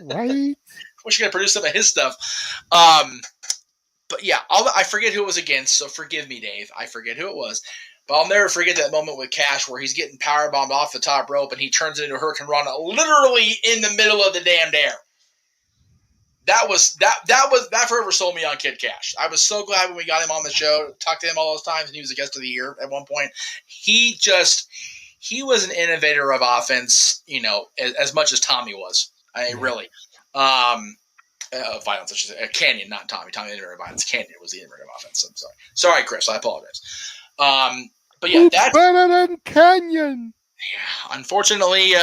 [SPEAKER 18] Right?
[SPEAKER 17] Wish I could produce some of his stuff. But yeah, I forget who it was against, so forgive me, Dave. I forget who it was. But I'll never forget that moment with Cash where he's getting powerbombed off the top rope and he turns it into a Hurricane Rana literally in the middle of the damned air. That forever sold me on Kid Cash. I was so glad when we got him on the show, talked to him all those times, and he was a guest of the year at one point. He was an innovator of offense, as much as Tommy was. Really. Violence, I should say. Canyon, not Tommy. Tommy the innovator of violence. Canyon was the innovator of offense. I'm sorry. Sorry, Chris. I apologize. But yeah, that's
[SPEAKER 18] better than Canyon.
[SPEAKER 17] Yeah, unfortunately,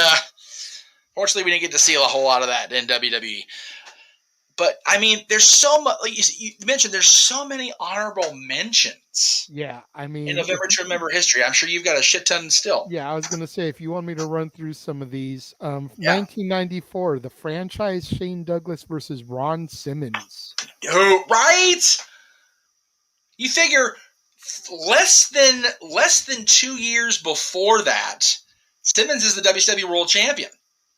[SPEAKER 17] we didn't get to see a whole lot of that in WWE. But I mean, there's so much. Like you mentioned, there's so many honorable mentions.
[SPEAKER 18] Yeah, I mean,
[SPEAKER 17] in November to Remember history, I'm sure you've got a shit ton still.
[SPEAKER 18] Yeah, I was going to say, if you want me to run through some of these, 1994, the franchise Shane Douglas versus Ron Simmons.
[SPEAKER 17] Right? You figure less than 2 years before that, Simmons is the WCW World Champion.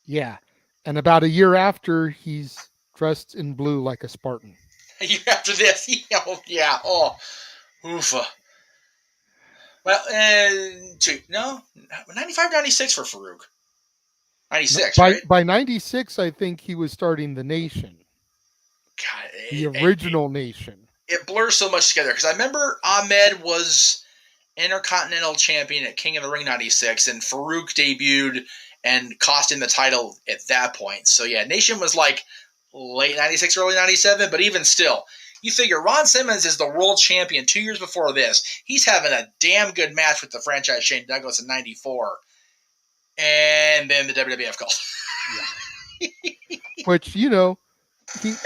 [SPEAKER 18] Yeah, and about a year after, he's dressed in blue like a Spartan.
[SPEAKER 17] A year after this, yeah, oofa. Well, 95, 96 for Farouk. 96, right?
[SPEAKER 18] By 96, I think he was starting the Nation.
[SPEAKER 17] God,
[SPEAKER 18] the original Nation.
[SPEAKER 17] It blurs so much together, because I remember Ahmed was Intercontinental Champion at King of the Ring 96, and Farouk debuted and cost him the title at that point. So yeah, Nation was like late 96, early 97, but even still, you figure Ron Simmons is the world champion 2 years before this. He's having a damn good match with the franchise Shane Douglas in 94. And then the WWF called.
[SPEAKER 18] Yeah. Which, he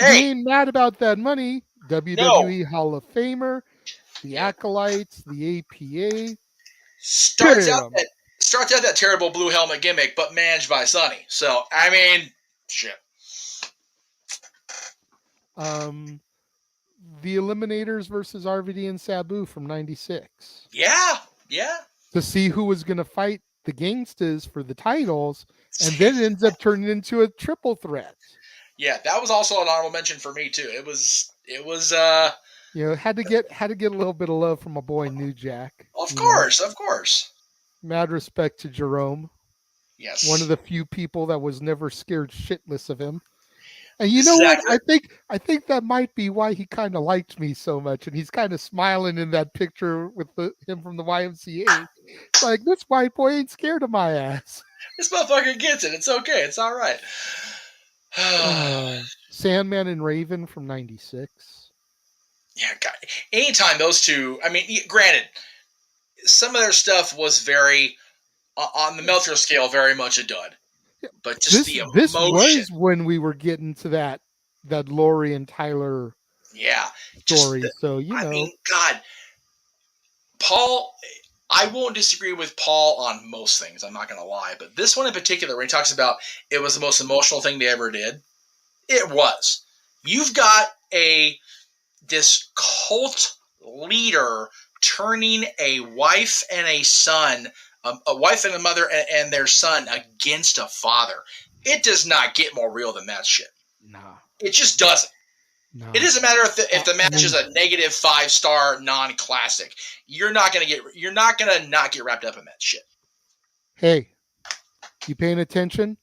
[SPEAKER 18] ain't mad about that money. WWE Hall of Famer, the Acolytes, the APA.
[SPEAKER 17] Starts out that terrible blue helmet gimmick, but managed by Sonny. So, I mean, shit.
[SPEAKER 18] The Eliminators versus RVD and Sabu from 96.
[SPEAKER 17] Yeah.
[SPEAKER 18] To see who was going to fight the Gangstas for the titles, and then it ends up turning into a triple threat.
[SPEAKER 17] Yeah, that was also an honorable mention for me too. It was
[SPEAKER 18] had to get a little bit of love from my boy New Jack.
[SPEAKER 17] Of course.
[SPEAKER 18] Mad respect to Jerome.
[SPEAKER 17] Yes.
[SPEAKER 18] One of the few people that was never scared shitless of him. And you know what? I think that might be why he kind of liked me so much, and he's kind of smiling in that picture with him from the YMCA. It's like, this white boy ain't scared of my ass.
[SPEAKER 17] This motherfucker gets it. It's okay. It's all right.
[SPEAKER 18] Sandman and Raven from 96.
[SPEAKER 17] Yeah, God. Anytime those two, I mean, granted, some of their stuff was very, on the Meltzer scale, very much a dud. But just the emotion.
[SPEAKER 18] This was when we were getting to that Lori and Tyler story. So, I mean,
[SPEAKER 17] God, Paul, I won't disagree with Paul on most things. I'm not going to lie. But this one in particular, when he talks about it was the most emotional thing they ever did, it was. You've got this cult leader turning a wife and a son, a wife and a mother and their son against a father. It does not get more real than that shit.
[SPEAKER 18] No.
[SPEAKER 17] It just doesn't.
[SPEAKER 18] No.
[SPEAKER 17] It doesn't matter if the match is a negative 5-star non-classic. You're not gonna not get wrapped up in that shit.
[SPEAKER 18] Hey, you paying attention?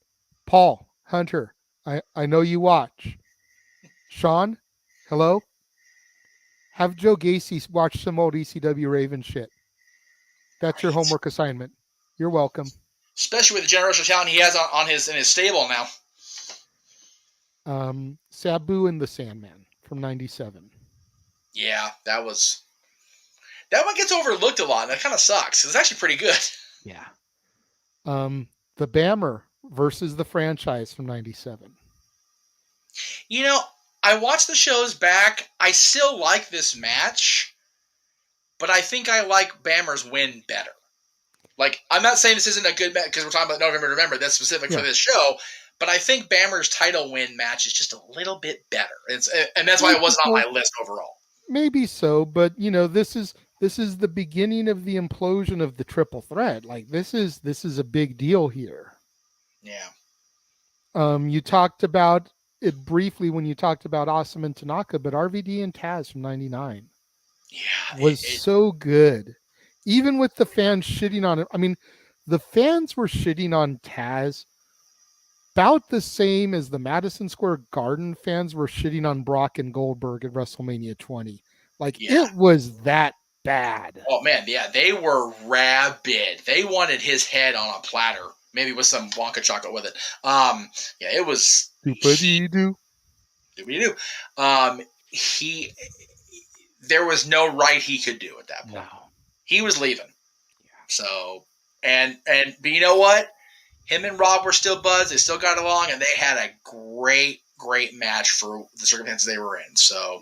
[SPEAKER 18] Paul, Hunter, I know you watch. Sean, hello? Have Joe Gacy watch some old ECW Raven shit. That's your homework assignment. You're welcome.
[SPEAKER 17] Especially with the generational talent he has in his stable now.
[SPEAKER 18] Sabu and the Sandman from 97.
[SPEAKER 17] Yeah, that one gets overlooked a lot, and that kind of sucks. It's actually pretty good.
[SPEAKER 18] Yeah. The Bammer versus the Franchise from 97.
[SPEAKER 17] I watched the shows back. I still like this match, but I think I like Bammer's win better. Like, I'm not saying this isn't a good match because we're talking about November to November. That's specific for this show. But I think Bammer's title win match is just a little bit better. And that's why it wasn't on my list overall.
[SPEAKER 18] Maybe so, but this is the beginning of the implosion of the triple threat. Like this is a big deal here.
[SPEAKER 17] Yeah.
[SPEAKER 18] You talked about it briefly when you talked about Awesome and Tanaka, but RVD and Taz from '99 was so good. Even with the fans shitting on it. I mean, the fans were shitting on Taz about the same as the Madison Square Garden fans were shitting on Brock and Goldberg at WrestleMania 20. Like, it was that bad.
[SPEAKER 17] Oh, man, yeah. They were rabid. They wanted his head on a platter, maybe with some Wonka chocolate with it. Yeah, it was...
[SPEAKER 18] Doopity-doo.
[SPEAKER 17] There was no right he could do at that point.
[SPEAKER 18] No.
[SPEAKER 17] He was leaving. Yeah. So, but you know what? Him and Rob were still buds. They still got along, and they had a great match for the circumstances they were in. So,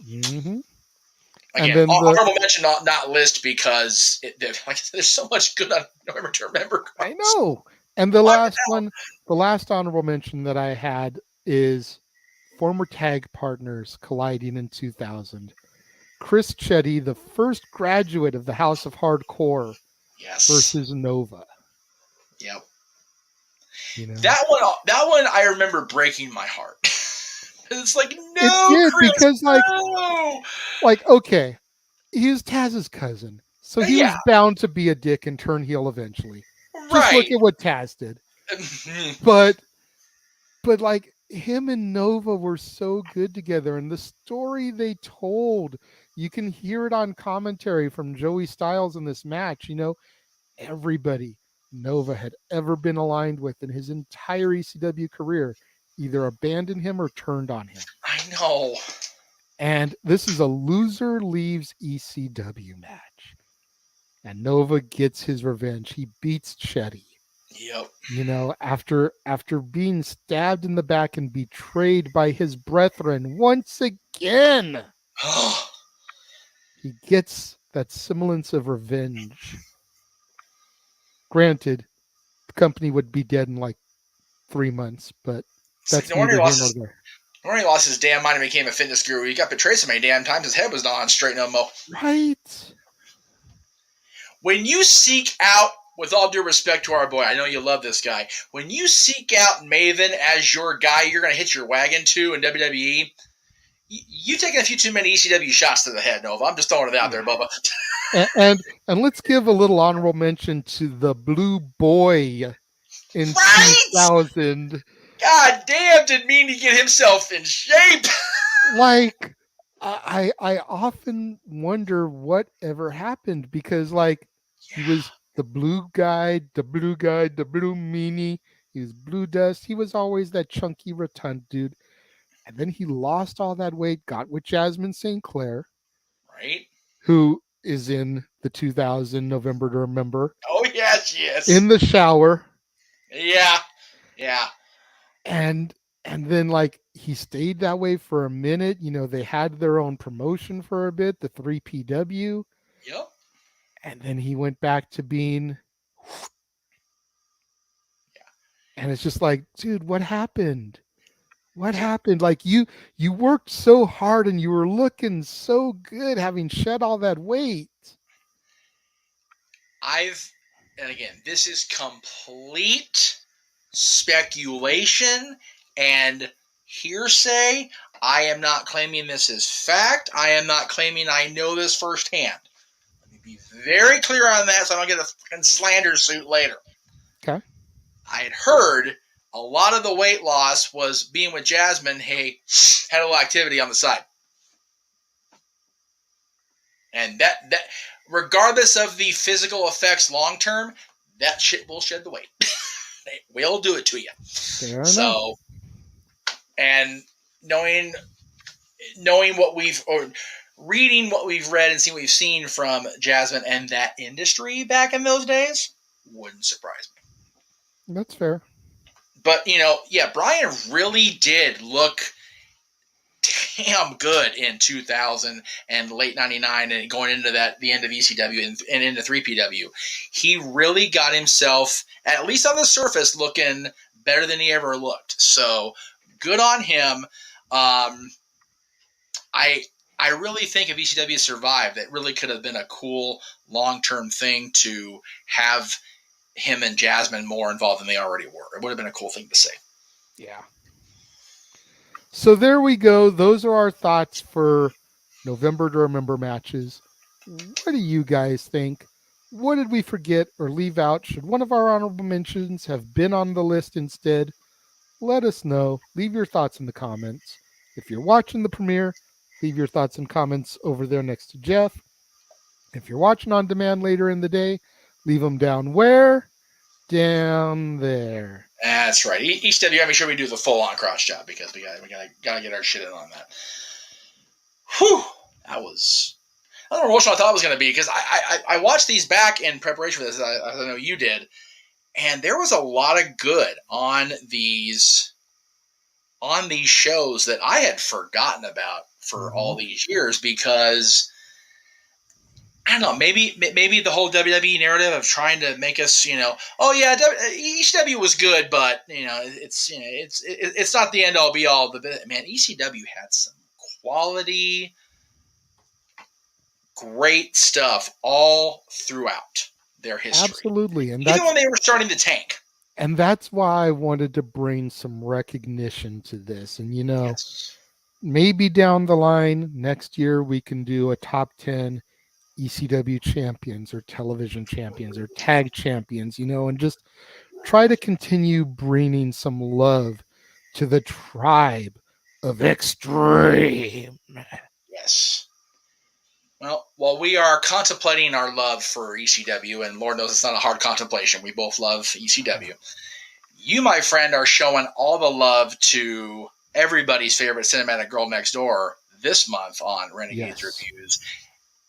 [SPEAKER 17] again, honorable mention, not list because like I said, there's so much good on November to Remember.
[SPEAKER 18] I know. And the last honorable mention that I had is former tag partners colliding in 2000. Chris Chetty, the first graduate of the House of Hardcore, versus Nova.
[SPEAKER 17] Yep. That one I remember breaking my heart. It's like, no,
[SPEAKER 18] it did,
[SPEAKER 17] Chris,
[SPEAKER 18] because
[SPEAKER 17] no!
[SPEAKER 18] Okay, he was Taz's cousin, so he was bound to be a dick and turn heel eventually. Just look at what Taz did. but like, him and Nova were so good together, and the story they told, you can hear it on commentary from Joey Styles in this match. Everybody Nova had ever been aligned with in his entire ECW career either abandoned him or turned on him.
[SPEAKER 17] I know.
[SPEAKER 18] And this is a loser leaves ECW match. And Nova gets his revenge. He beats Chetty.
[SPEAKER 17] Yep.
[SPEAKER 18] After being stabbed in the back and betrayed by his brethren once again. He gets that semblance of revenge. Granted, the company would be dead in like 3 months, but that's neither here nor there.
[SPEAKER 17] When he lost his damn mind and became a fitness guru, he got betrayed so many damn times his head was not on straight no more.
[SPEAKER 18] Right.
[SPEAKER 17] When you seek out, with all due respect to our boy, I know you love this guy. When you seek out Maven as your guy you're going to hit your wagon to in WWE, you've taken a few too many ECW shots to the head, Nova. I'm just throwing it out there, Bubba.
[SPEAKER 18] and let's give a little honorable mention to the Blue Boy in 2000.
[SPEAKER 17] God damn, didn't mean to get himself in shape.
[SPEAKER 18] Like, I often wonder what ever happened, because he was the blue guy, the blue meanie. He was Blue Dust. He was always that chunky, rotund dude. And then he lost all that weight, got with Jasmine St. Clair.
[SPEAKER 17] Right.
[SPEAKER 18] Who is in the 2000 November to Remember.
[SPEAKER 17] Oh, yes.
[SPEAKER 18] In the shower.
[SPEAKER 17] Yeah.
[SPEAKER 18] And then he stayed that way for a minute. They had their own promotion for a bit, the 3PW.
[SPEAKER 17] Yep.
[SPEAKER 18] And then he went back to being. And it's just like, dude, what happened? What happened? Like, you worked so hard and you were looking so good having shed all that weight.
[SPEAKER 17] And again, this is complete speculation and hearsay. I am not claiming this is fact. I am not claiming I know this firsthand. Let me be very clear on that so I don't get a fucking slander suit later.
[SPEAKER 18] Okay.
[SPEAKER 17] I had heard a lot of the weight loss was being with Jasmine. Hey, had a little activity on the side. And that regardless of the physical effects long term, that shit will shed the weight. It will do it to you.
[SPEAKER 18] Fair
[SPEAKER 17] so,
[SPEAKER 18] enough.
[SPEAKER 17] And knowing what reading what we've read and seeing what we've seen from Jasmine and that industry back in those days, wouldn't surprise me.
[SPEAKER 18] That's fair.
[SPEAKER 17] But, Brian really did look damn good in 2000 and late 99 and going into the end of ECW and into 3PW. He really got himself, at least on the surface, looking better than he ever looked. So good on him. I really think if ECW survived, that really could have been a cool long-term thing to have him and Jasmine more involved than they already were. It would have been a cool thing to say.
[SPEAKER 18] Yeah. So there we go. Those are our thoughts for November to Remember matches. What do you guys think? What did we forget or leave out? Should one of our honorable mentions have been on the list instead? Let us know. Leave your thoughts in the comments. If you're watching the premiere, leave your thoughts and comments over there next to Jeff. If you're watching on demand later in the day, leave them down where? Down there.
[SPEAKER 17] That's right. ECW, gotta make sure we do the full-on cross job because we gotta get our shit in on that. Whew, that was. I don't know what I thought it was gonna be because I watched these back in preparation for this. I know you did, and there was a lot of good on these shows that I had forgotten about for all these years because. I don't know. Maybe the whole WWE narrative of trying to make us, oh yeah, ECW was good, but it's not the end all be all. But man, ECW had some quality, great stuff all throughout their history.
[SPEAKER 18] Absolutely, and
[SPEAKER 17] even when they were starting to tank.
[SPEAKER 18] And that's why I wanted to bring some recognition to this. And
[SPEAKER 17] yes.
[SPEAKER 18] Maybe down the line next year we can do a top 10 ECW champions or television champions or tag champions, and just try to continue bringing some love to the tribe of Extreme.
[SPEAKER 17] Yes. Well, while we are contemplating our love for ECW, and Lord knows it's not a hard contemplation, we both love ECW, you, my friend, are showing all the love to everybody's favorite cinematic girl next door this month on Renegade's Reviews,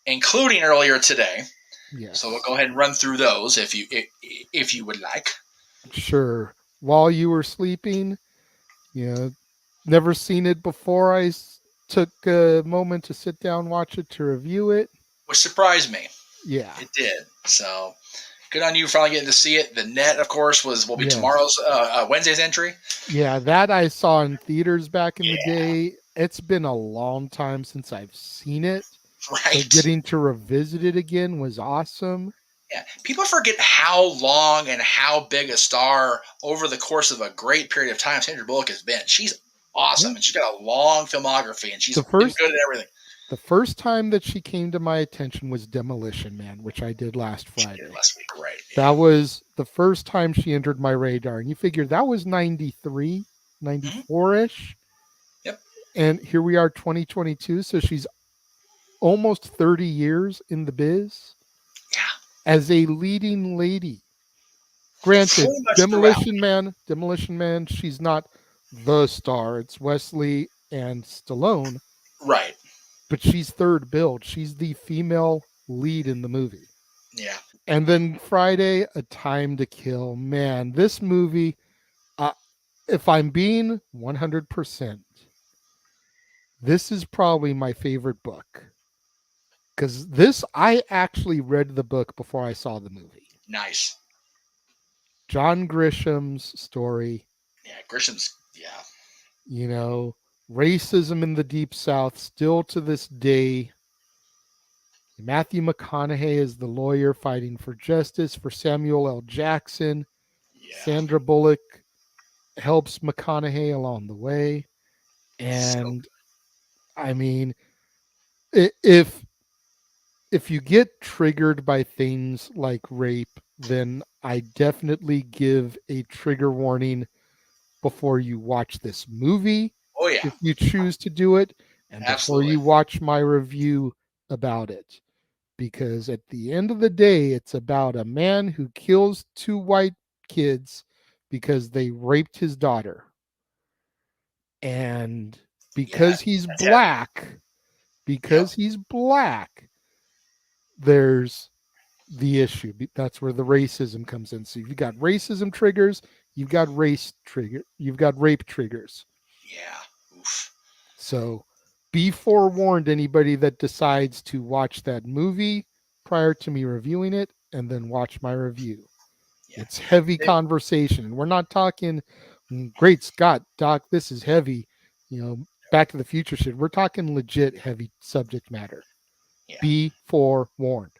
[SPEAKER 17] including earlier today.
[SPEAKER 18] Yes.
[SPEAKER 17] So we'll go ahead and run through those if you would like.
[SPEAKER 18] Sure. While you were sleeping, never seen it before. I took a moment to sit down, watch it, to review it.
[SPEAKER 17] Which surprised me.
[SPEAKER 18] Yeah.
[SPEAKER 17] It did. So good on you for finally getting to see it. The Net, of course, will be tomorrow's Wednesday's entry.
[SPEAKER 18] Yeah, that I saw in theaters back in the day. It's been a long time since I've seen it.
[SPEAKER 17] Right.
[SPEAKER 18] So getting to revisit it again was awesome.
[SPEAKER 17] Yeah, people forget how long and how big a star over the course of a great period of time Sandra Bullock has been. She's awesome, and she's got a long filmography, and she's been good at everything.
[SPEAKER 18] The first time that she came to my attention was Demolition Man, which I did last Friday.
[SPEAKER 17] She did last week, right?
[SPEAKER 18] That was the first time she entered my radar, and you figure that was 93, 94-ish.
[SPEAKER 17] Yep.
[SPEAKER 18] And here we are, 2022, so she's almost 30 years in the biz.
[SPEAKER 17] Yeah.
[SPEAKER 18] As a leading lady. Granted, Demolition Man, she's not the star. It's Wesley and Stallone.
[SPEAKER 17] Right.
[SPEAKER 18] But she's third billed. She's the female lead in the movie.
[SPEAKER 17] Yeah.
[SPEAKER 18] And then Friday, A Time to Kill. Man, this movie, if I'm being 100%, this is probably my favorite book. Because I actually read the book before I saw the movie.
[SPEAKER 17] Nice.
[SPEAKER 18] John Grisham's story.
[SPEAKER 17] Yeah, Grisham's,
[SPEAKER 18] racism in the Deep South still to this day. Matthew McConaughey is the lawyer fighting for justice for Samuel L. Jackson.
[SPEAKER 17] Yeah.
[SPEAKER 18] Sandra Bullock helps McConaughey along the way. And, I mean, if you get triggered by things like rape, then I definitely give a trigger warning before you watch this movie.
[SPEAKER 17] Oh, yeah.
[SPEAKER 18] If you choose to do it, and
[SPEAKER 17] Absolutely.
[SPEAKER 18] before you watch my review about it. Because at the end of the day, it's about a man who kills 2 white kids because they raped his daughter. And because he's black, there's the issue. That's where the racism comes in. So you've got racism triggers, you've got rape triggers.
[SPEAKER 17] Yeah. Oof.
[SPEAKER 18] So be forewarned, anybody that decides to watch that movie prior to me reviewing it and then watch my review. It's heavy conversation. We're not talking, great Scott, Doc, this is heavy, Back to the Future shit. We're talking legit heavy subject matter. Be forewarned.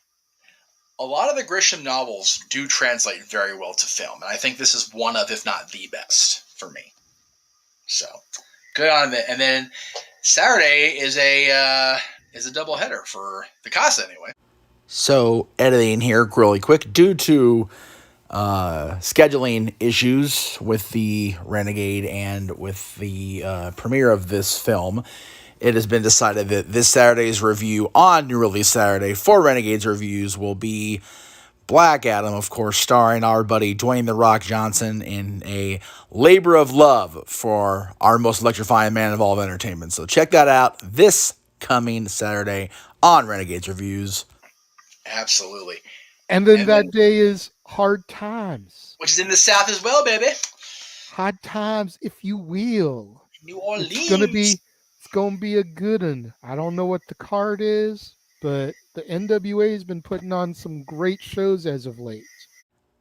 [SPEAKER 17] A lot of the Grisham novels do translate very well to film, and I think this is one of, if not the best, for me. So, good on it. And then Saturday is a doubleheader for the Casa, anyway.
[SPEAKER 19] So, editing here really quick. Due to scheduling issues with the Renegade and with the premiere of this film, it has been decided that this Saturday's review on New Release Saturday for Renegade's reviews will be Black Adam, of course, starring our buddy Dwayne "The Rock" Johnson in a labor of love for our most electrifying man of all of entertainment. So check that out this coming Saturday on Renegade's Reviews.
[SPEAKER 17] Absolutely.
[SPEAKER 18] And then that day is Hard Times.
[SPEAKER 17] Which is in the South as well, baby.
[SPEAKER 18] Hard Times, if you will.
[SPEAKER 17] New Orleans.
[SPEAKER 18] It's gonna be a good one. I don't know what the card is, but the NWA has been putting on some great shows as of late.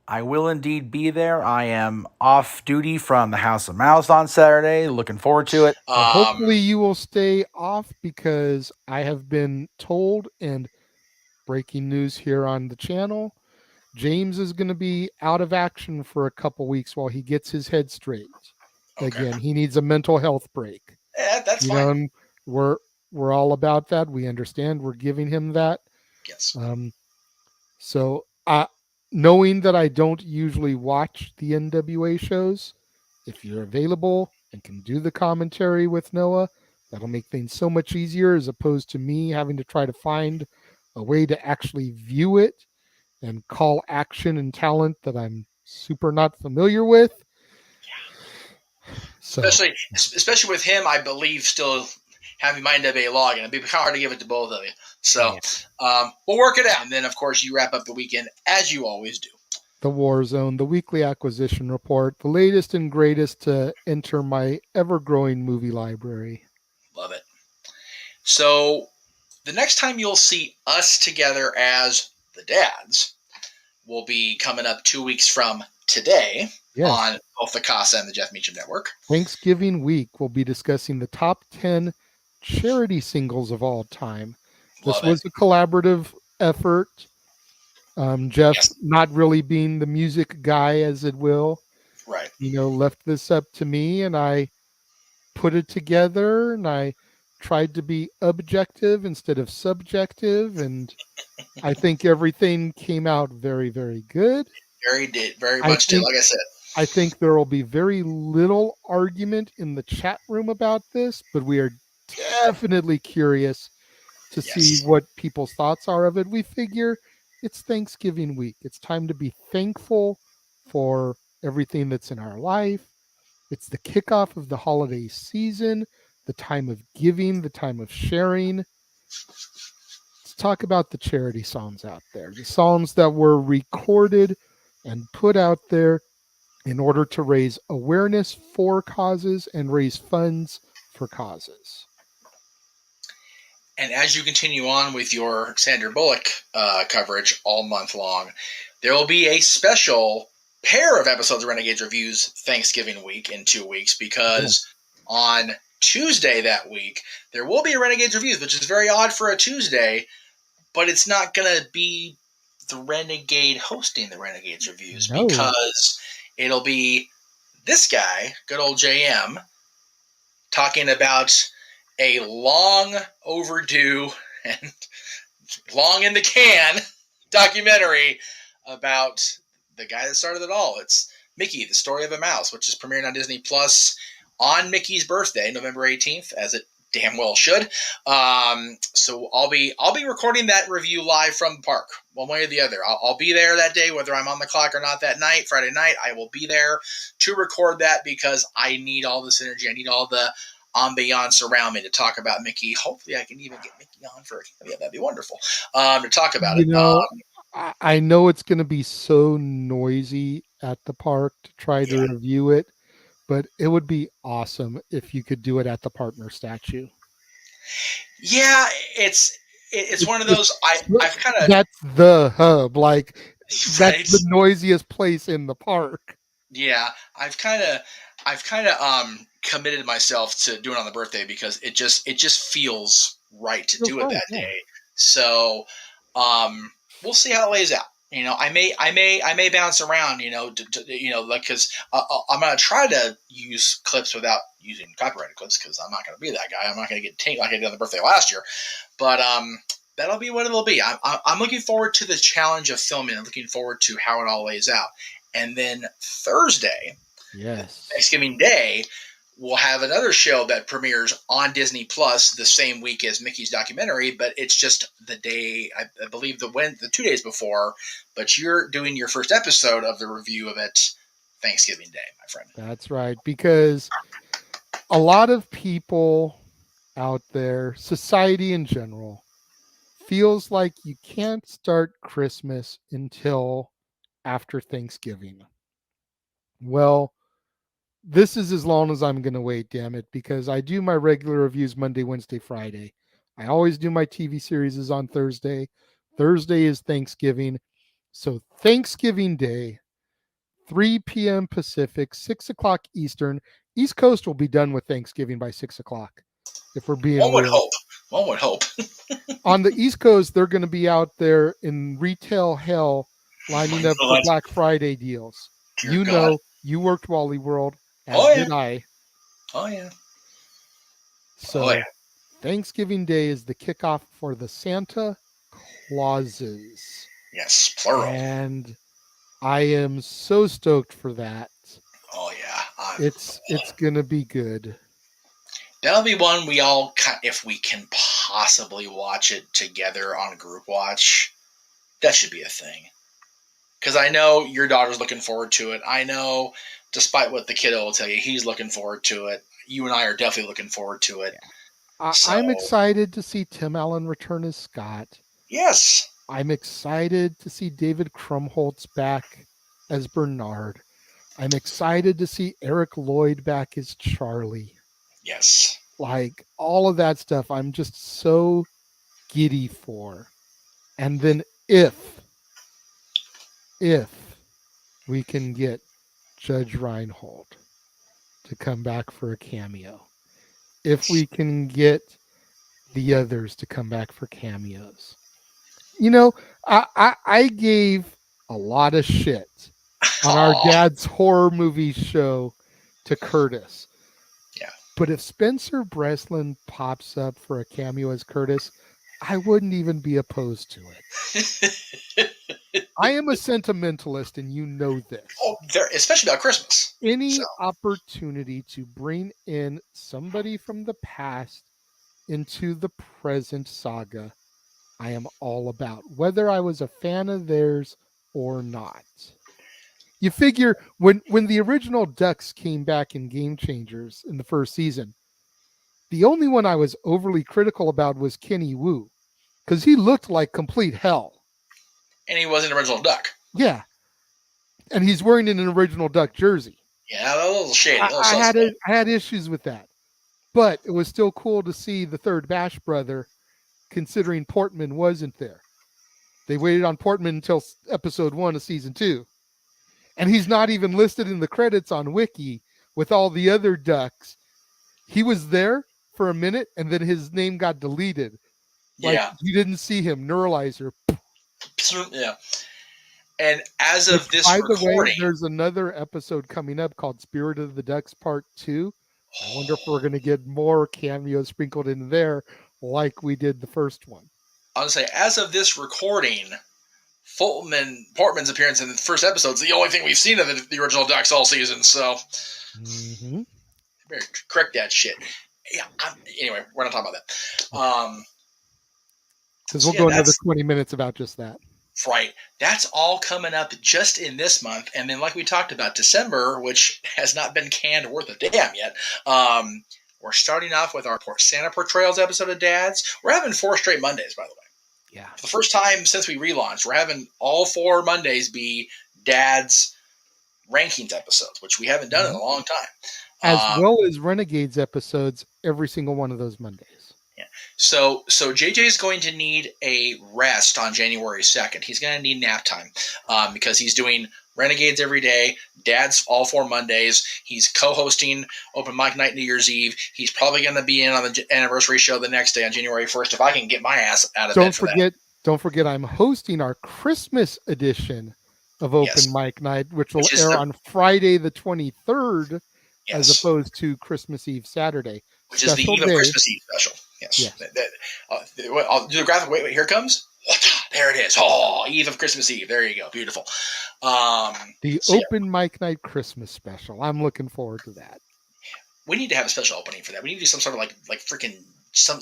[SPEAKER 19] I will indeed be there. I am off duty from the House of Mouse on Saturday. Looking forward to it.
[SPEAKER 18] Hopefully you will stay off, because I have been told, and breaking news here on the channel, James is going to be out of action for a couple weeks while he gets his head straight. Okay. Again, he needs a mental health break.
[SPEAKER 17] Yeah, that's fine.
[SPEAKER 18] We're all about that. We understand. We're giving him that.
[SPEAKER 17] Yes.
[SPEAKER 18] So knowing that I don't usually watch the NWA shows, if you're available and can do the commentary with Noah, that'll make things so much easier, as opposed to me having to try to find a way to actually view it and call action and talent that I'm super not familiar with.
[SPEAKER 17] Yeah. So. Especially with him, I believe, still having my NWA login. It'd be hard to give it to both of you. So we'll work it out. And then, of course, you wrap up the weekend as you always do.
[SPEAKER 18] The War Zone, the weekly acquisition report, the latest and greatest to enter my ever-growing movie library.
[SPEAKER 17] Love it. So the next time you'll see us together as the Dads will be coming up 2 weeks from today on both the Casa and the Jeff Meacham Network.
[SPEAKER 18] Thanksgiving week, we'll be discussing the top 10 charity singles of all time. This was a collaborative effort. Jeff, not really being the music guy, as it will,
[SPEAKER 17] right?
[SPEAKER 18] Left this up to me, and I put it together, and I tried to be objective instead of subjective, and I think everything came out very, very good.
[SPEAKER 17] Very much did, like I said.
[SPEAKER 18] I think there will be very little argument in the chat room about this, but we are definitely curious to see what people's thoughts are of it. We figure it's Thanksgiving week. It's time to be thankful for everything that's in our life. It's the kickoff of the holiday season, the time of giving, the time of sharing. Let's talk about the charity songs out there, the songs that were recorded and put out there in order to raise awareness for causes and raise funds for causes.
[SPEAKER 17] And as you continue on with your Sandra Bullock coverage all month long, there will be a special pair of episodes of Renegades Reviews Thanksgiving week in 2 weeks, because on Tuesday that week, there will be a Renegades Reviews, which is very odd for a Tuesday, but it's not going to be the Renegade hosting the Renegades Reviews, because it'll be this guy, good old JM, talking about a long overdue and long in the can documentary about the guy that started it all. It's Mickey, the Story of a Mouse, which is premiering on Disney Plus on Mickey's birthday, November 18th, as it damn well should. So I'll be recording that review live from the park, one way or the other. I'll be there that day, whether I'm on the clock or not that night, Friday night. I will be there to record that, because I need all this energy. I need all the ambiance around me to talk about Mickey. Hopefully I can even get Mickey on for that'd be wonderful to talk about it.
[SPEAKER 18] I know it's going to be so noisy at the park to try to review it, but it would be awesome if you could do it at the partner statue.
[SPEAKER 17] Yeah, it's one of those. I've kind of
[SPEAKER 18] That's the hub. Like
[SPEAKER 17] right.
[SPEAKER 18] that's the noisiest place in the park.
[SPEAKER 17] Yeah, I've kind of committed myself to doing it on the birthday because it just feels right to do it that day. So we'll see how it lays out. I may bounce around. Like because I'm gonna try to use clips without using copyrighted clips because I'm not gonna be that guy. I'm not gonna get tanked like I did on the birthday last year. But that'll be what it'll be. I'm looking forward to the challenge of filming and looking forward to how it all lays out. And then Thursday, Thanksgiving Day, we'll have another show that premieres on Disney Plus the same week as Mickey's documentary, but it's just the day, I believe the 2 days before, but you're doing your first episode of the review of it Thanksgiving Day, my friend.
[SPEAKER 18] That's right, because a lot of people out there, society in general, feels like you can't start Christmas until after Thanksgiving. Well, this is as long as I'm going to wait, damn it, because I do my regular reviews Monday, Wednesday, Friday. I always do my TV series on Thursday. Thursday is Thanksgiving. So Thanksgiving Day, 3 p.m. Pacific, 6 o'clock Eastern. East Coast will be done with Thanksgiving by 6 o'clock, if we're being
[SPEAKER 17] One would
[SPEAKER 18] real.
[SPEAKER 17] hope. One would hope.
[SPEAKER 18] On the East Coast, they're going to be out there in retail hell lining up for Black Friday deals.
[SPEAKER 17] Dear God.
[SPEAKER 18] You worked Wally World, as did I.
[SPEAKER 17] Oh, yeah.
[SPEAKER 18] So Thanksgiving Day is the kickoff for the Santa Clauses.
[SPEAKER 17] Yes, plural.
[SPEAKER 18] And I am so stoked for that.
[SPEAKER 17] Oh, yeah.
[SPEAKER 18] It's going to be good.
[SPEAKER 17] That'll be one we all, if we can possibly watch it together on group watch, that should be a thing. Because I know your daughter's looking forward to it. I know, despite what the kiddo will tell you, he's looking forward to it. You and I are definitely looking forward to it.
[SPEAKER 18] I'm excited to see Tim Allen return as Scott.
[SPEAKER 17] Yes.
[SPEAKER 18] I'm excited to see David Krumholtz back as Bernard. I'm excited to see Eric Lloyd back as Charlie.
[SPEAKER 17] Yes.
[SPEAKER 18] Like all of that stuff, I'm just so giddy for. And then if we can get Judge Reinhold to come back for a cameo, if we can get the others to come back for cameos. I gave a lot of shit on our dad's horror movie show to Curtis.
[SPEAKER 17] Yeah.
[SPEAKER 18] But if Spencer Breslin pops up for a cameo as Curtis, I wouldn't even be opposed to it. I am a sentimentalist, and you know this.
[SPEAKER 17] Oh, especially about Christmas.
[SPEAKER 18] Any opportunity to bring in somebody from the past into the present saga, I am all about, whether I was a fan of theirs or not. You figure when the original Ducks came back in Game Changers in the first season, the only one I was overly critical about was Kenny Wu, because he looked like complete hell.
[SPEAKER 17] And he was an original Duck.
[SPEAKER 18] Yeah. And he's wearing an original Duck jersey.
[SPEAKER 17] Yeah, a little shady.
[SPEAKER 18] I had issues with that. But it was still cool to see the third Bash brother, considering Portman wasn't there. They waited on Portman until episode 1 of season 2. And he's not even listed in the credits on Wiki with all the other Ducks. He was there for a minute, and then his name got deleted. Like, you didn't see him, Neuralizer.
[SPEAKER 17] Yeah. And as of this
[SPEAKER 18] by
[SPEAKER 17] recording...
[SPEAKER 18] the way, there's another episode coming up called Spirit of the Ducks Part 2. I wonder if we're going to get more cameos sprinkled in there like we did the first one.
[SPEAKER 17] I was going to say, as of this recording, Portman's appearance in the first episode is the only thing we've seen of the original Ducks all season, so...
[SPEAKER 18] Mm-hmm.
[SPEAKER 17] Better correct that shit. Yeah. Anyway, we're not talking about that.
[SPEAKER 18] Because we'll go another 20 minutes about just that.
[SPEAKER 17] Right. That's all coming up just in this month. And then, like we talked about, December, which has not been canned worth a damn yet. We're starting off with our Santa Portrayals episode of Dads. We're having 4 straight Mondays, by the way.
[SPEAKER 18] Yeah.
[SPEAKER 17] For the first time since we relaunched, we're having all 4 Mondays be Dads rankings episodes, which we haven't done in a long time.
[SPEAKER 18] As well as Renegades episodes every single one of those Mondays.
[SPEAKER 17] Yeah. So JJ is going to need a rest on January 2nd. He's going to need nap time because he's doing Renegades every day, Dad's all 4 Mondays. He's co-hosting Open Mic Night New Year's Eve. He's probably going to be in on the anniversary show the next day on January 1st if I can get my ass out of bed for that.
[SPEAKER 18] Don't forget, I'm hosting our Christmas edition of Open Mic Night, which will air on Friday the 23rd, as opposed to Christmas Eve Saturday.
[SPEAKER 17] Which is the eve of Christmas Eve special. Yes. I'll do the graphic. Wait, here it comes. There it is. Oh, Eve of Christmas Eve. There you go. Beautiful.
[SPEAKER 18] Open Mic Night Christmas special. I'm looking forward to that.
[SPEAKER 17] We need to have a special opening for that. We need to do some sort of like freaking some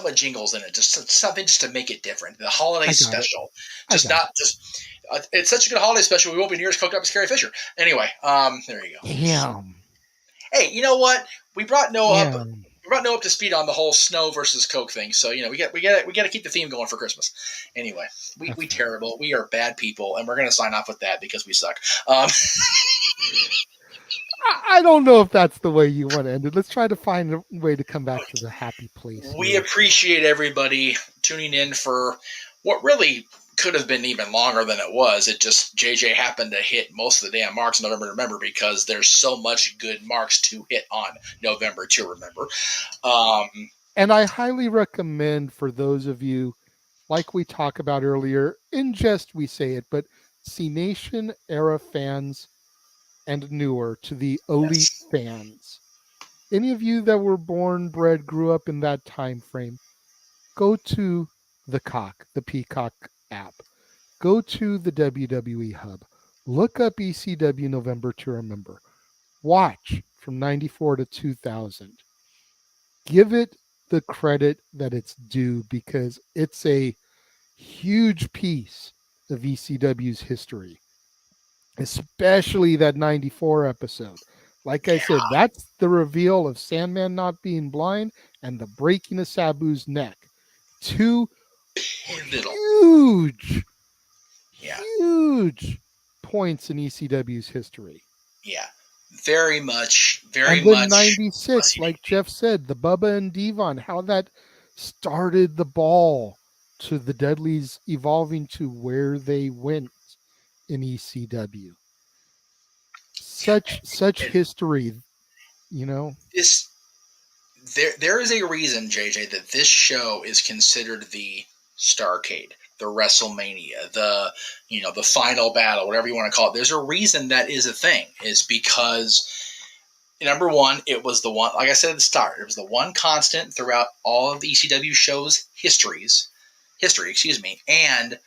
[SPEAKER 17] with jingles in it, just something just to make it different. The holiday special, it's such a good holiday special. We won't be near as cooked up as Carrie Fisher. Anyway, there you go.
[SPEAKER 18] Damn.
[SPEAKER 17] Hey, you know what? We brought Noah up. We brought Noah up to speed on the whole snow versus Coke thing. So we got to keep the theme going for Christmas. Anyway, we terrible. We are bad people, and we're gonna sign off with that because we suck.
[SPEAKER 18] I don't know if that's the way you want to end it. Let's try to find a way to come back to the happy place.
[SPEAKER 17] We appreciate everybody tuning in for what really could have been even longer than it was. It just, JJ happened to hit most of the damn marks in November to remember because there's so much good marks to hit on November to remember.
[SPEAKER 18] And I highly recommend for those of you, like we talked about earlier, in jest we say it, but C Nation era fans and newer to the elite fans. Any of you that were born, bred, grew up in that time frame, go to the Peacock app. Go to the WWE Hub. Look up ECW November to Remember. Watch from 94 to 2000. Give it the credit that it's due because it's a huge piece of ECW's history. Especially that 94 episode. Like I said, that's the reveal of Sandman not being blind and the breaking of Sabu's neck. Two huge points in ECW's history.
[SPEAKER 17] Yeah, very much.
[SPEAKER 18] And then 96, like Jeff said, the Bubba and Devon, how that started the ball to the Dudleys evolving to where they went in ECW. Such history,
[SPEAKER 17] There is a reason, JJ, that this show is considered the Starrcade, the WrestleMania, the final battle, whatever you want to call it. There's a reason that is a thing, is because number one, it was the one, like I said at the start, it was the one constant throughout all of the ECW shows' history, and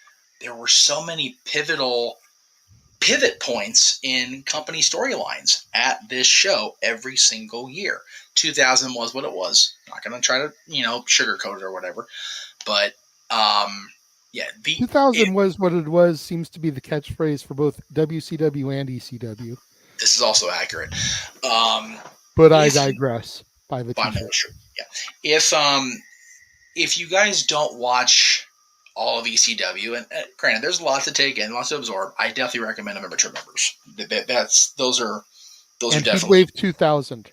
[SPEAKER 17] there were so many pivot points in company storylines at this show every single year. 2000 was what it was. Not going to try to, sugarcoat it or whatever. But,
[SPEAKER 18] 2000 was what it was, seems to be the catchphrase for both WCW and ECW.
[SPEAKER 17] This is also accurate.
[SPEAKER 18] But I digress by the t-shirt.
[SPEAKER 17] Yeah. If you guys don't watch all of ECW, and granted, there's a lot to take in, lots to absorb. I definitely recommend November to Remembers. Those are definitely
[SPEAKER 18] Wave 2000.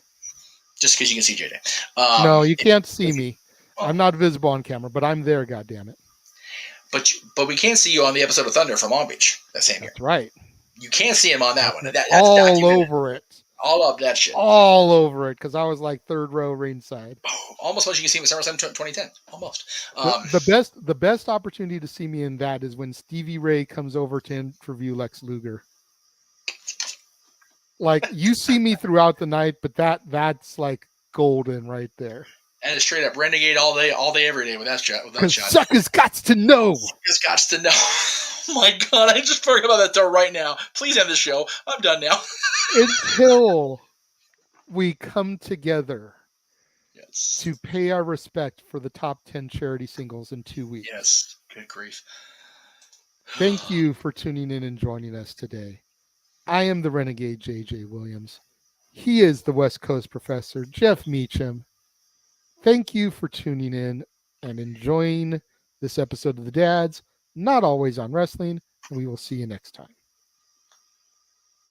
[SPEAKER 17] Just because you can see JJ.
[SPEAKER 18] No, you can't see me. I'm not visible on camera, but I'm there. goddammit.
[SPEAKER 17] But we can see you on the episode of Thunder from Long Beach that same year.
[SPEAKER 18] That's right.
[SPEAKER 17] You can see him on that one. That's
[SPEAKER 18] all over it.
[SPEAKER 17] All of that shit.
[SPEAKER 18] All over it, because I was like third row ringside.
[SPEAKER 17] Almost what you can see with SummerSlam 2010. Almost.
[SPEAKER 18] The best opportunity to see me in that is when Stevie Ray comes over to interview Lex Luger. Like, you see me throughout the night, but that's like golden right there.
[SPEAKER 17] And it's straight up Renegade all day, every day with that shot.
[SPEAKER 18] Because suckers gots to know.
[SPEAKER 17] Suckers gots to know. Oh my God, I just forgot about that door right now. Please end the show. I'm done now.
[SPEAKER 18] Until we come together to pay our respect for the top 10 charity singles in 2 weeks.
[SPEAKER 17] Yes. Good grief.
[SPEAKER 18] Thank you for tuning in and joining us today. I am the Renegade JJ Williams. He is the West Coast Professor, Jeff Meacham. Thank you for tuning in and enjoying this episode of the Dads, not always on wrestling, and we will see you next time.